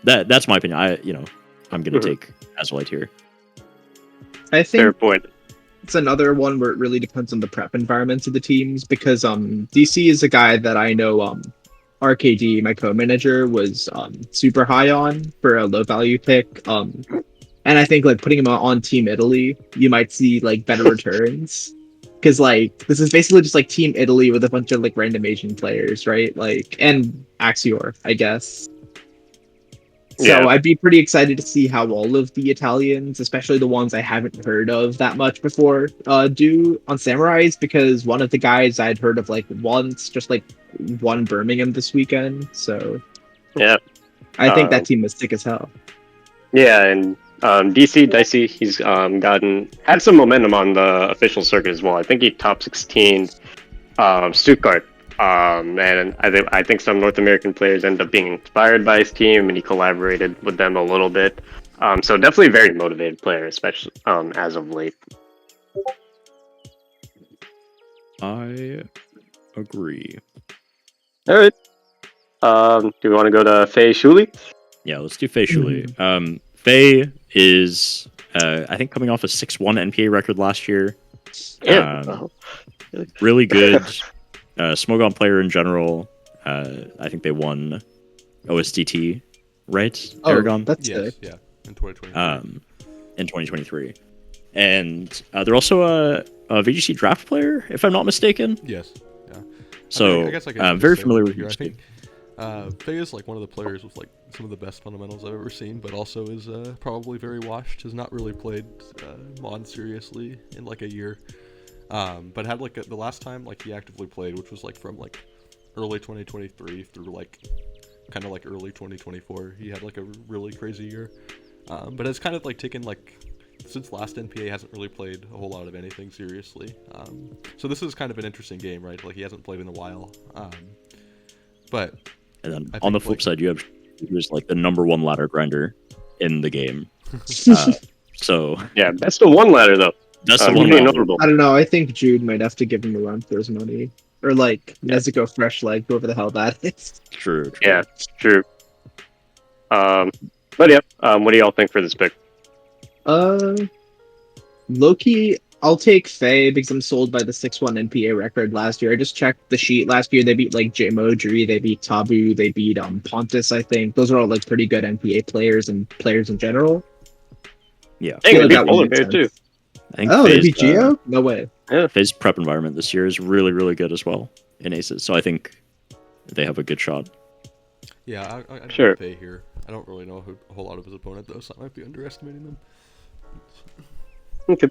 that's my opinion. I'm gonna take Azulite here. I Fair think point. it's another one where it really depends on the prep environments of the teams because DC is a guy that I know RKD, my co-manager, was super high on for a low value pick. And I think like putting him on Team Italy, you might see like better returns. Because like this is basically just like Team Italy with a bunch of like random Asian players, right? Like and Axior, I guess. So Yeah. I'd be pretty excited to see how all of the Italians, especially the ones I haven't heard of that much before, do on Samurais, because one of the guys I'd heard of like once just like won Birmingham this weekend. So Yeah. I think that team is sick as hell. Yeah, and Dicey, he's had some momentum on the official circuit as well. I think he top 16 Stuttgart. And I think some North American players end up being inspired by his team, and he collaborated with them a little bit. So definitely a very motivated player, especially as of late. I agree. All right. Do we want to go to Faye Shuli? Yeah, let's do Faye Shuli. Faye is, I think, coming off a 6-1 NPA record last year. Yeah. Really good. Smogon player in general. I think they won OSDT, right? Aragon? That's Yes, sick. yeah. in 2023. In 2023, and they're also a VGC draft player, if I'm not mistaken. Yes. Yeah. So I guess I I'm could very say familiar that with here. I VGC. think Faye is like one of the players with like some of the best fundamentals I've ever seen, but also is probably very washed. Has not really played Mod seriously in like a year, but had like the last time like he actively played, which was like from like early 2023 through like kind of like early 2024. He had like a really crazy year, but has kind of like taken like since last NPA hasn't really played a whole lot of anything seriously. So this is kind of an interesting game, right? Like he hasn't played in a while, but. And then I on the think, flip like- side, you have he was like the #1 ladder grinder in the game. So Yeah, best of one ladder though. that's the He's one being ladder. notable. I don't know. I think Jude might have to give him a run for his money, or like Nezuko Fresh Leg, whoever the hell that is. True. Yeah, true. But yeah, what do y'all think for this pick? Loki, I'll take Faye because I'm sold by the 6-1 NPA record last year. I just checked the sheet last year. They beat like Jmodri, they beat Tabu, they beat Pontus, I think. Those are all like pretty good NPA players and players in general. Yeah. Hey, feel we like beat that would Polar make Bear sense. too. I think Oh, they Faye's, beat Geo? No way. Faye's prep environment this year is really, really good as well in Aces. So I think they have a good shot. Yeah, I'd Sure. Faye here. I don't really know a whole lot of his opponent though, so I might be underestimating them. Okay.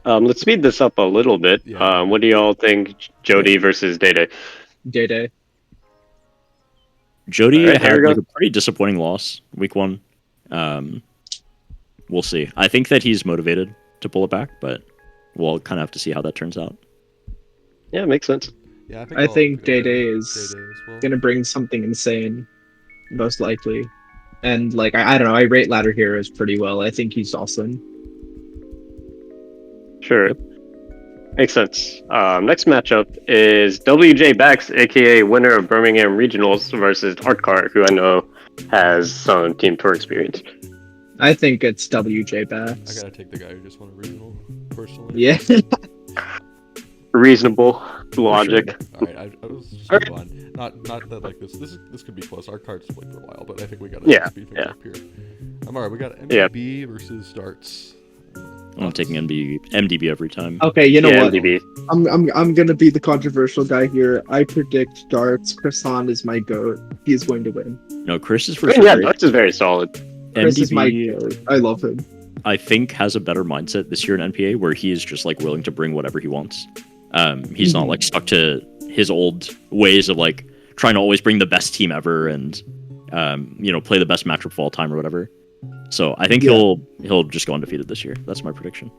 Let's speed this up a little bit. Yeah. What do y'all think, Jody versus Day? Day Day. Jody All right, there had we like go. a pretty disappointing loss week 1. We'll see. I think that he's motivated to pull it back, but we'll kind of have to see how that turns out. Yeah, makes sense. Yeah, I think I'll Day go Day with is Day Day as well. gonna bring something insane, most likely. And like I don't know, I rate Ladder Heroes pretty well. I think he's awesome. Sure. Makes sense. Next matchup is WJ Bax, aka winner of Birmingham Regionals, versus Artcart, who I know has some Team Tour experience. I think it's WJ I Bass. gotta take the guy who just won a regional, personally. Yeah. Reasonable logic. All right, I was just Alright. move on. Not that like this could be close. Our cards played for a while, but I think we gotta Yeah, speed things yeah. up here. Alright, we got Yeah. MDB versus Darts. I'm taking MDB every time. Okay, you know Yeah, what? MDB. I'm gonna be the controversial guy here. I predict Darts. Chris Han is my goat. He is going to win. No, Chris is I for mean, sure. yeah, great. Darts is very solid. Chris is my MDB, goat. I love him. I think, has a better mindset this year in NPA where he is just like willing to bring whatever he wants. He's not like stuck to his old ways of like trying to always bring the best team ever and play the best matchup of all time or whatever. So I think Yeah. he'll just go undefeated this year. That's my prediction.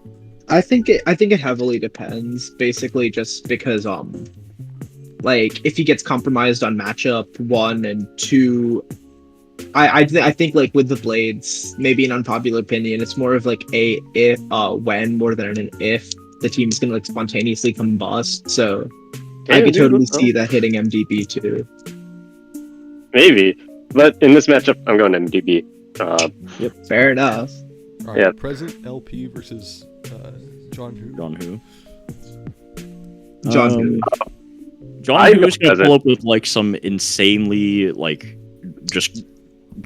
I think it heavily depends, basically just because like if he gets compromised on matchup 1 and 2, I think like with the blades, maybe an unpopular opinion, it's more of like a if when more than an if the team's gonna like spontaneously combust. So I could totally see that hitting MDB too. Maybe. But in this matchup, I'm going MDB. Fair enough. Alright, Yeah. Present LP versus John Who. John Who? John. Um, John I Who know is going to Present. pull up with like some insanely like just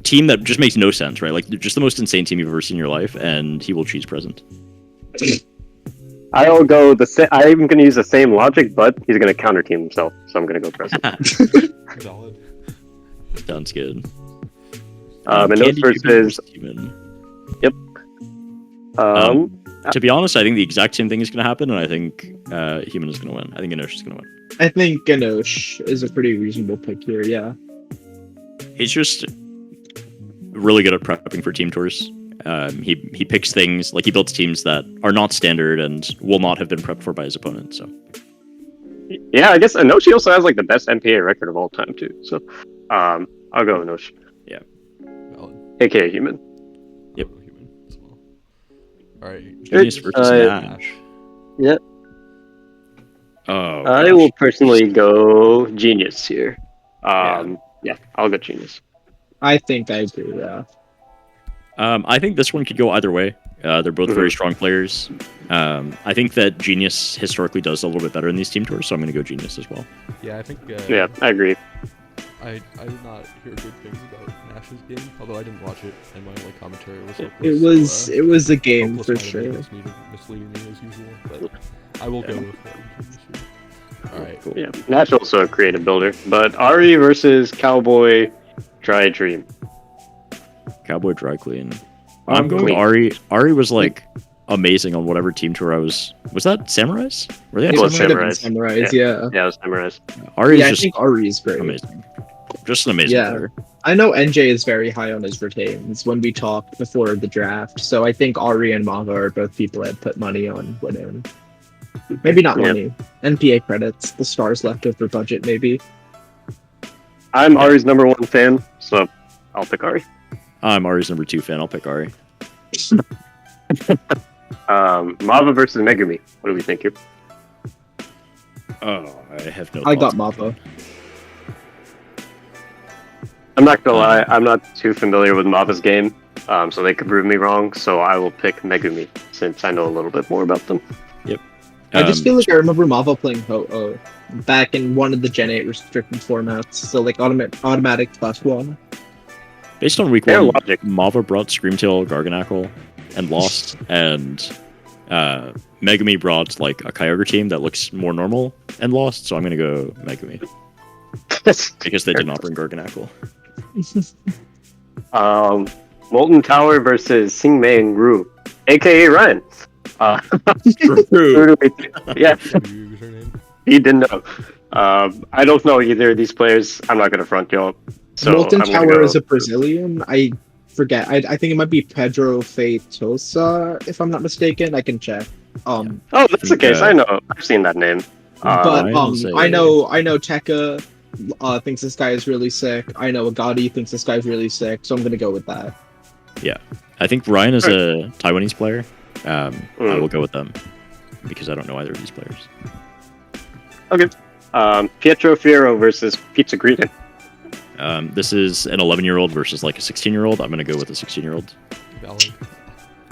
team that just makes no sense, right? Like just the most insane team you've ever seen in your life, and he will cheese Present. I'll go I'm going to use the same logic, but he's going to counter team himself, so I'm going to go Present. Solid. Sounds good. And those Candy Human versus Human. To be honest, I think the exact same thing is going to happen, and I think Human is going to win. I think Inosh is going to win. I think Ganosh is a pretty reasonable pick here. Yeah. He's just really good at prepping for team tours. He picks things, like he builds teams that are not standard and will not have been prepped for by his opponent. So yeah, I guess Inoshi also has like the best NPA record of all time too. So I'll go Inoshi, Valid. aka Human. Yep. I'll go Human as well. Alright. Genius versus Nash. Yeah. Oh, I gosh. will personally go Genius here. Yeah, I'll go Genius. I think I agree. Yeah. I think this one could go either way. They're both very strong players. I think that Genius historically does a little bit better in these team tours, so I'm going to go Genius as well. Yeah, I think Yeah, I agree. I did not hear good things about Nash's game, although I didn't watch it, and my only commentary was hopeless. It was a game Hopeless for might have sure. been misleading me as usual, but I will go with that. All right. Cool. Yeah, Nash also a creative builder, but Ari versus Cowboy Dry Dream. Cowboy Dry Clean. Um, I'm going Clean. Ari. Ari was like amazing on whatever team tour I was. Was that Samurais? Were they It on was might have been Samurais. Samurais, yeah. Yeah, it was Samurais. Ari Yeah, is I just think Ari is great. amazing. Just an amazing Yeah. player. I know NJ is very high on his retains when we talked before the draft, so I think Ari and Mava are both people I'd put money on winning. Maybe not Yeah. money. NPA credits, the stars left over budget, maybe. I'm Ari's #1 fan, so I'll pick Ari. I'm Ari's #2 fan. I'll pick Ari. Mava versus Megumi. What do we think here? Oh, I have no. I got thoughts. Mava. I'm not gonna lie, I'm not too familiar with Mava's game, so they could prove me wrong. So I will pick Megumi since I know a little bit more about them. I just feel like I remember Mava playing Ho-Oh back in one of the Gen 8 restricted formats, so like automatic +1. Based on week Their one, logic. Mava brought Screamtail Garganackle and lost, and Megumi brought like a Kyogre team that looks more normal and lost. So I'm gonna go Megumi because they did not bring Garganackle. Molten Tower versus Singmei and Ru, aka Ryan. True. Yeah, Username. he didn't know. I don't know either of these players. I'm not gonna front y'all. So Molten I'm gonna Tower go- is a Brazilian. I forget. I think it might be Pedro Feitosa, if I'm not mistaken. I can check. Oh, that's the case. I know. I've seen that name. But Ryan is I know Tekka thinks this guy is really sick. I know Agati thinks this guy's really sick, so I'm gonna go with that. I think Ryan is a Taiwanese player. I Mm. will go with them because I don't know either of these players. Pietro Fiero versus Pizza Greeting. This is an 11-year-old versus like a 16-year-old. I'm gonna go with a 16-year-old. Valid.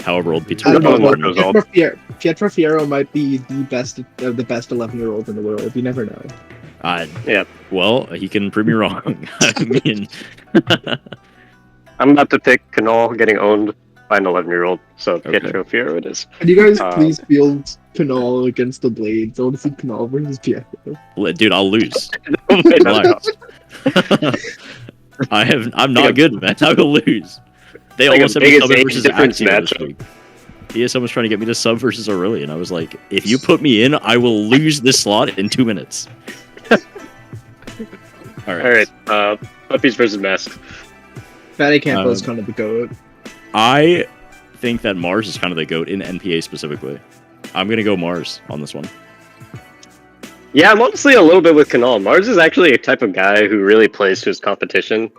However old Pizza I don't Greeting know. Pietro is. Fiero. Pietro Fiero might be the best 11-year-old in the world. You never know. Yeah. Well, he can prove me wrong. I mean, I'm about to pick Canal getting owned by an 11-year-old. So Okay. Pietro Fiero it is. Can you guys Um, please field Canal against the Blades? I want to see Canal versus Pietro. dude, I'll lose. Wait, no, no. I'm not good, man. I will lose. They Like almost a have me biggest sub age versus difference Axio this matchup. week. Someone's trying to get me to sub versus Aurelian. I was like, if you put me in, I will lose this slot in 2 minutes. All right. All right. Puppies versus Masks. Fatty Campo is Um, kind of the goat. I think that Mars is kind of the GOAT in NPA specifically. I'm going to go Mars on this one. Yeah, I'm honestly a little bit with Canal. Mars is actually a type of guy who really plays to his competition,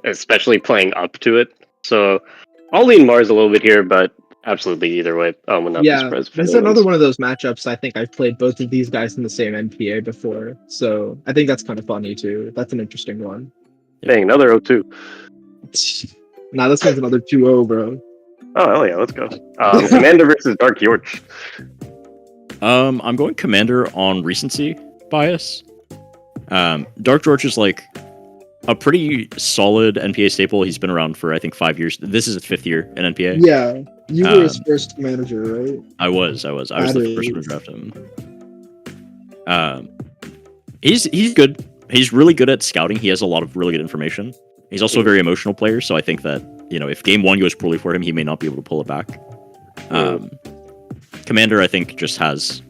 especially playing up to it. So I'll lean Mars a little bit here, but absolutely either way, would not be Yeah, surprised if this is anyone another wins. one of those matchups. I think I've played both of these guys in the same NPA before, so I think that's kind of funny too. That's an interesting one. Dang, another 0-2. Now this one's another 2-0, bro. Oh, hell yeah, let's go. Commander versus Dark Yorch. I'm going Commander on recency bias. Dark George is like a pretty solid NPA staple. He's been around for I think 5 years. This is his 5th year in NPA. Yeah, you were his first manager, right? I was the first one to draft him. He's good. He's really good at scouting. He has a lot of really good information. He's also a very emotional player, so I think that if game 1 goes poorly for him, he may not be able to pull it back. Commander, I think, just has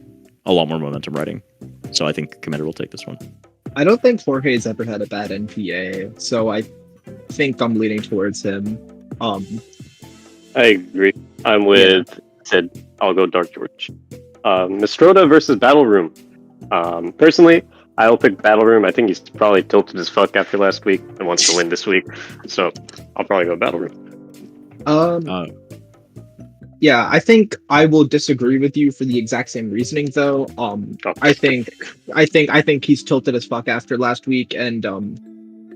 a lot more momentum riding, so I think Commander will take this one. I don't think Jorge's ever had a bad NPA, so I think I'm leaning towards him. I agree. I'm with Sid. I'll go Dark George. Mistroda versus Battle Room. Personally, I'll pick Battle Room. I think he's probably tilted as fuck after last week and wants to win this week. So I'll probably go Battle Room. Yeah, I think I will disagree with you for the exact same reasoning, though. I think he's tilted as fuck after last week, and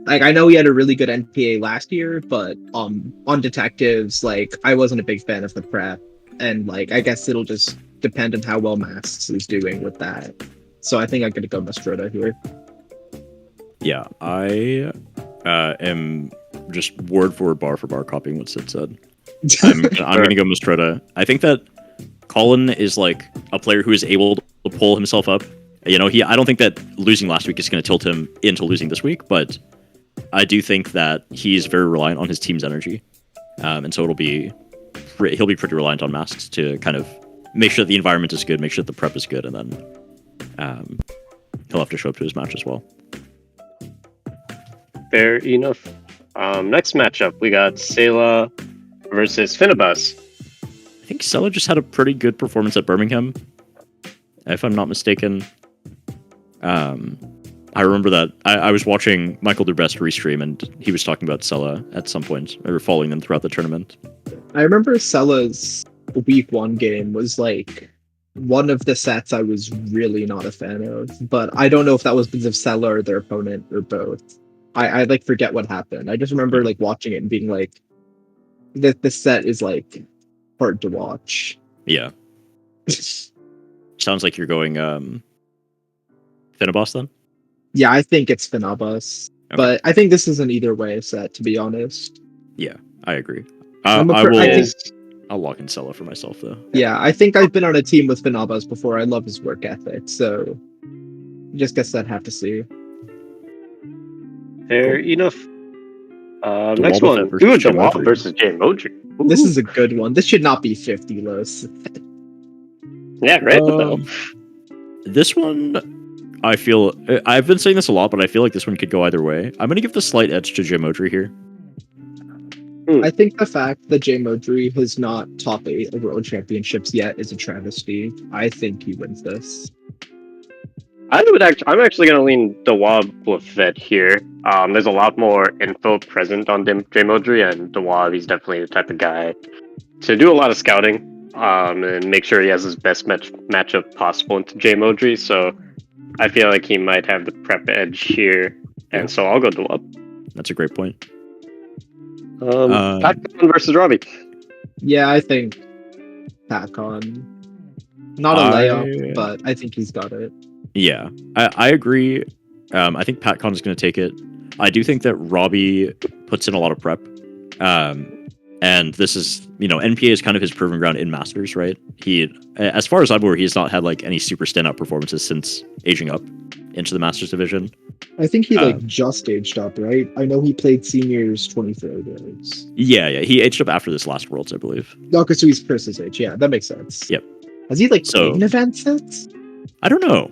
like I know he had a really good NPA last year, but on detectives, like I wasn't a big fan of the prep, and like I guess it'll just depend on how well Masks is doing with that. So I think I'm gonna go Mastroda here. Yeah, I am just word for word, bar for bar, copying what Sid said. I'm gonna go Mistrota. I think that Colin is like a player who is able to pull himself up. You know, I don't think that losing last week is going to tilt him into losing this week, but I do think that he's very reliant on his team's energy, and so he'll be pretty reliant on masks to kind of make sure that the environment is good, make sure that the prep is good, and then he'll have to show up to his match as well. Fair enough. Next matchup, we got Sela versus Finibus. I think Sela just had a pretty good performance at Birmingham, if I'm not mistaken. I remember that I was watching Michael Durbest restream, and he was talking about Sela at some point, or following them throughout the tournament. I remember Sela's week 1 game was like one of the sets I was really not a fan of, but I don't know if that was because of Sela or their opponent or both. I like forget what happened. I just remember like watching it and being like, this set is like hard to watch. Yeah. Sounds like you're going Finibus then? Yeah, I think it's Finabus. Okay. But I think this is an either way set, to be honest. Yeah, I agree. I think- I'll lock in Sela for myself though. Yeah, I think I've been on a team with Finabus before. I love his work ethic, so just guess I'd have to see. Fair enough. DeWalda Next one, versus Dude Jay DeWalda Modry. versus Jay Modry. This is a good one. This should not be 50 Los. Yeah, right. What the hell? This one, I feel I've been saying this a lot, but I feel like this one could go either way. I'm gonna give the slight edge to Jay Modry here. I think the fact that Jay Modry has not top 8 of World Championships yet is a travesty. I think he wins this. I'm actually going to lean DeWalda here. There's a lot more info present on Jay Modry, and DeWalda, he's definitely the type of guy to do a lot of scouting and make sure he has his best matchup possible into Jay Modry. So I feel like he might have the prep edge here, and so I'll go DeWalda. That's a great point. Patcon versus Robbie. Yeah, I think Patcon. Not a layup, but I think he's got it. Yeah, I agree. I think Patcon is going to take it. I do think that Robbie puts in a lot of prep. And this is, NPA is kind of his proving ground in Masters, right? He, as far as I'm aware, he's not had like any super standout performances since aging up into the Masters division. I think he just aged up, right? I know he played seniors 23 days. Yeah, he aged up after this last Worlds, I believe. Okay, so he's Chris's age. Yeah, that makes sense. Yep. Has he played an event since? I don't know.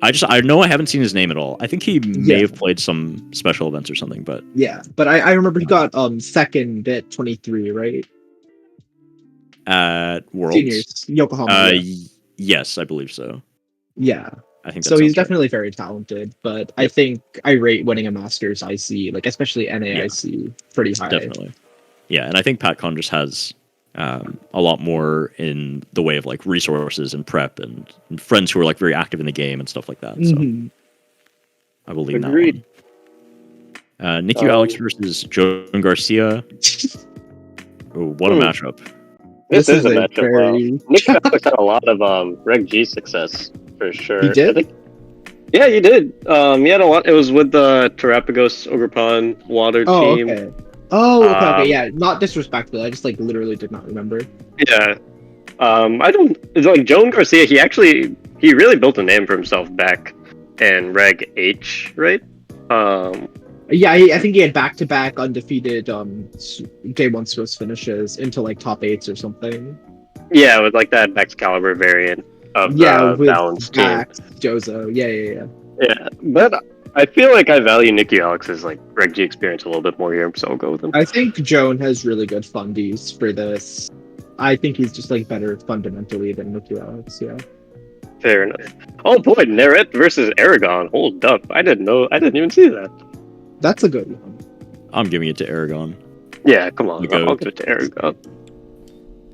I know I haven't seen his name at all. I think he may have played some special events or something, but yeah. But I remember he got second at 23, right? At Worlds, seniors, Yokohama. Yes, I believe so. Yeah. I think so. He's definitely very talented, but I think I rate winning a Masters IC, especially NAIC, pretty high. Definitely. Yeah, and I think PatCon just has a lot more in the way of resources and prep and friends who are very active in the game and stuff like that. So I will lean that one. Nicky Alex versus Joan Garcia. Oh, what a matchup! This is a matchup. Nicky Alex had a lot of Reg G success for sure. He did. Yeah, he did. He had a lot. It was with the Terapagos Ogrepon Water team. Okay. Oh, okay, yeah. Not disrespectful. I just literally did not remember. Yeah. I don't. It's Joan Garcia. He really built a name for himself back in Reg H, right? Yeah, I think he had back-to-back undefeated J1 Swiss finishes into top 8s or something. Yeah, with that Excalibur variant of the Balance team. Jozo. Yeah. Yeah, but I feel like I value Nicky Alex's Reg G experience a little bit more here, so I'll go with him. I think Joan has really good fundies for this. I think he's just better fundamentally than Nicky Alex. Yeah. Fair enough. Oh boy, Neret versus Aragon. Hold up, I didn't even see that. That's a good one. I'm giving it to Aragon. Yeah, come on, I'll give it to Aragon.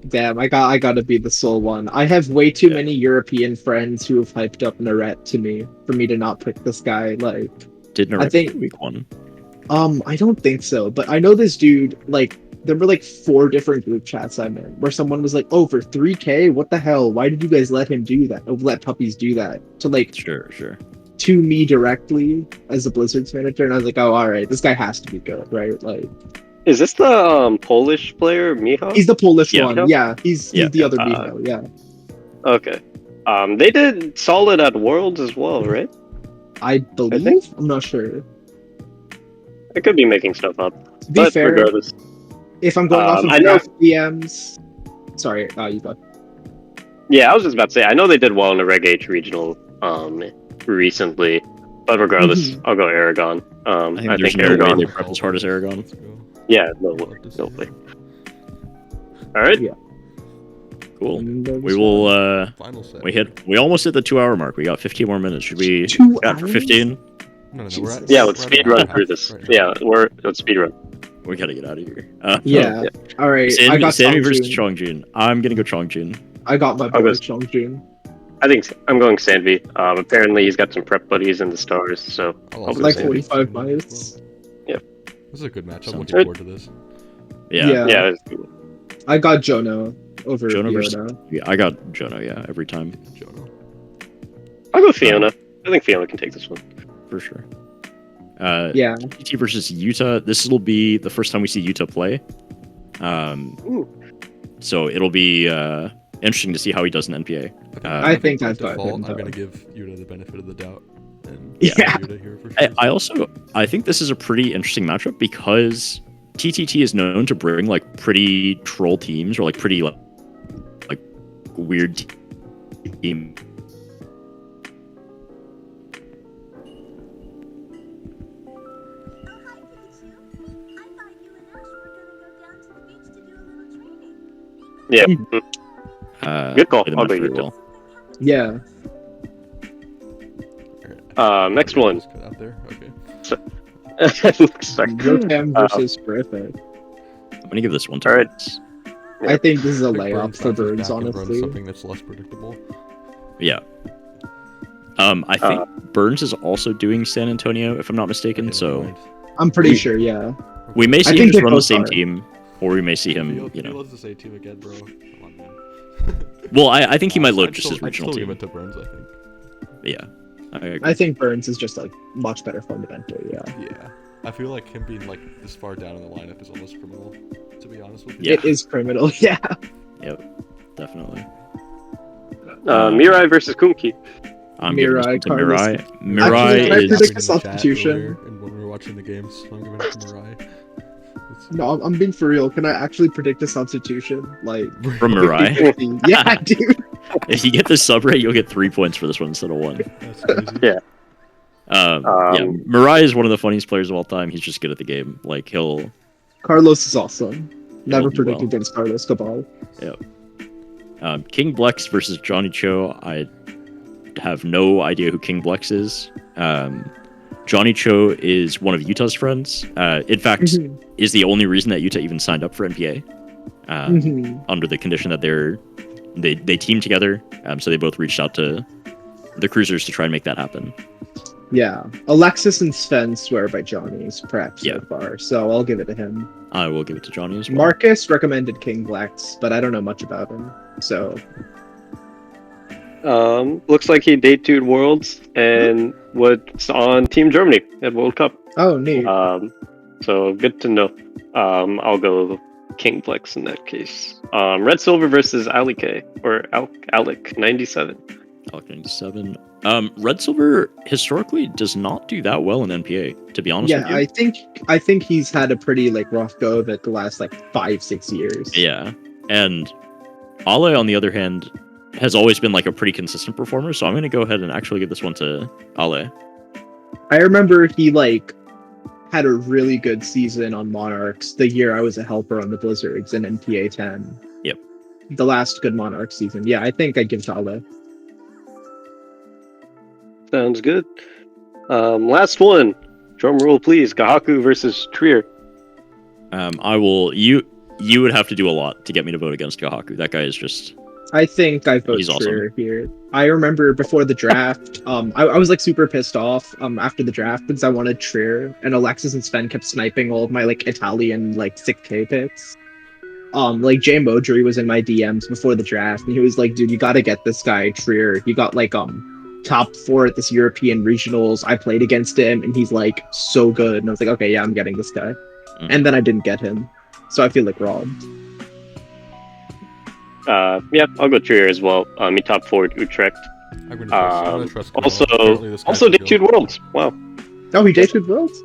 Damn, I gotta be the sole one. I have way too many European friends who have hyped up Neret to me for me to not pick this guy. Did Neret think week 1? I don't think so, but I know this dude. There were 4 different group chats I'm in where someone was like, "Oh, for 3K, what the hell? Why did you guys let him do that? Oh, let puppies do that?" To Sure. to me directly as a Blizzard's manager, and I was like, oh, all right, this guy has to be good, right? Like, Is this the Polish player, Michał? he's the Polish Yeah. one. Yeah, he's Yeah. the other Michał. Yeah, Okay. They did solid at Worlds as well, right? I believe. I'm not sure. I could be making stuff up. To be But fair, regardless. if I'm going off of I know- draft DMs, sorry, you go. Yeah, I was just about to say, I know they did well in the Reg H regional recently, but regardless, Mhm. I'll go Aragon. I think I there's think no way Aragon. they prep as hard as Aragon. Let's go. Yeah, no way. All right. Cool. And then We will. Final set. We almost hit the 2-hour mark. We got 15 more minutes. Should we 2 got for hours? 15? No, we're at. Jesus. Yeah, let's we're at speed an hour run and a through half this. right now. Yeah, let's speed run. We gotta get out of here. Yeah. All right. I got Sammy versus Chongjun. Chongjun. I'm gonna go Chongjun. I got my I'll boy go- Chongjun. I think I'm going Sandvi. Apparently, he's got some prep buddies in the stars, so I'll I'll also go Like say Sandvi. 45 Sandvi minutes. as well. Yeah. This is a good match. I'm Sounds looking good. forward to this. Yeah. Yeah. Yeah, that's good. I got Jono over Jono Fiona. versus- Yeah, I got Jono. Yeah, every time Jono. I'll go Fiona. I think Fiona can take this one. for sure. Yeah. TT versus Utah. This will be the first time we see Utah play. Ooh. So it'll be interesting to see how he does in NPA. I think by I've got default, him, I'm gonna though. give Yuta the benefit of the doubt. And Yeah. Yuta here for sure. I think this is a pretty interesting matchup because TTT is known to bring like pretty troll teams or like pretty like weird team. Yeah. Good call. play the I'll match go very Utah. well. Yeah. Alright. Next one. Just cut out there. Okay. Sorry. Rotam versus Griffith. I'm gonna give this one to All right. Burns. I think this is a I think layup for bounces Burns, back and runs honestly. something that's less predictable. Yeah. I think Burns is also doing San Antonio, if I'm not mistaken. So I'm pretty sure, yeah. we may see think him just they run the both same are. team, or we may see him, Feel, you know. Feel the same team again, bro. Come on, man. Well, I think he might load I'd just still- his I'd regional still give team. it to Burns, I think. Yeah. I agree. I think Burns is just like much better fundamentally, yeah. Yeah. I feel like him being like this far down in the lineup is almost criminal, to be honest with you. Yeah. It is criminal, yeah. Definitely. Mirai versus Kumki. I'm giving this Mirai, one to Carlos. Mirai. Actually, Mirai can I is. predict a in the chat substitution? earlier and when we were watching the games, so I'm giving it to Mirai. No, I'm being for real. Can I actually predict a substitution? Like, From Mirai. 50-50? Yeah, dude. If you get the sub rate, you'll get 3 points for this one instead of 1. That's crazy. Yeah. Yeah, Mirai is one of the funniest players of all time. He's just good at the game. Like he'll Carlos is awesome. Never do predicted well. against Carlos Cabal. King Blex versus Johnny Cho. I have no idea who King Blex is. Johnny Cho is one of Utah's friends. In fact, Mhm. is the only reason that Utah even signed up for NPA. Mhm. Under the condition that they teamed together. So they both reached out to the Cruisers to try and make that happen. Yeah. Alexis and Sven swear by Johnny's prep so Yeah. far, so I'll give it to him. I will give it to Johnny as well. Marcus recommended King Blacks, but I don't know much about him. So Looks like he day 2'd Worlds and was on Team Germany at World Cup. oh neat. So good to know. I'll go King Plex in that case. Red Silver versus Alec or Alec 97. Alec 97. Red Silver historically does not do that well in NPA, to be honest Yeah, with you. I think he's had a pretty like rough go of it the last like 5-6 years. Yeah. And Ale, on the other hand, has always been like a pretty consistent performer, so I'm gonna go ahead and actually give this one to Ale. I remember he like had a really good season on Monarchs the year I was a helper on the Blizzards in NPA 10. Yep. The last good Monarch season. Yeah, I think I'd give it to Ale. Sounds good. Last one. Drum roll, please. Gahaku versus Trier. I will you would have to do a lot to get me to vote against Gahaku. That guy is just I think I vote He's awesome. Trier here. I remember before the draft, I was like super pissed off after the draft because I wanted Trier and Alexis and Sven kept sniping all of my like Italian like 6K picks. Like Jay Modry was in my DMs before the draft and he was like, dude, you gotta get this guy Trier. He got like top 4 at this European regionals. I played against him, and he's like so good. And I was like, okay, yeah, I'm getting this guy. And then I didn't get him, so I feel like robbed. Yeah, I'll go Trier as well. He top 4 at Utrecht. I'm gonna trust Kamal. Also, Apparently this guy's also pretty Day 2 Worlds. Wow, Oh, he debuted Worlds?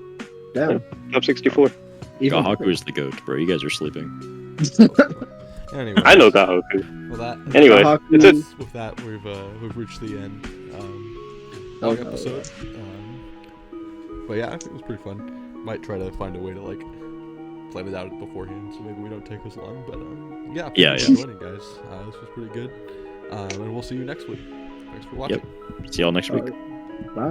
Damn. top 64. Even Gahaku's the goat, bro. You guys are sleeping. good. Anyway, I know Gahoku. well, that, Anyway, Gahaku. that's it. with that, we've reached the end. Oh, Long no. episode. But yeah, I think it was pretty fun. Might try to find a way to like plan it out beforehand, so maybe we don't take as long. But yeah, thanks for joining, guys. This was pretty good. And we'll see you next week. Thanks for watching. See y'all next week. Bye.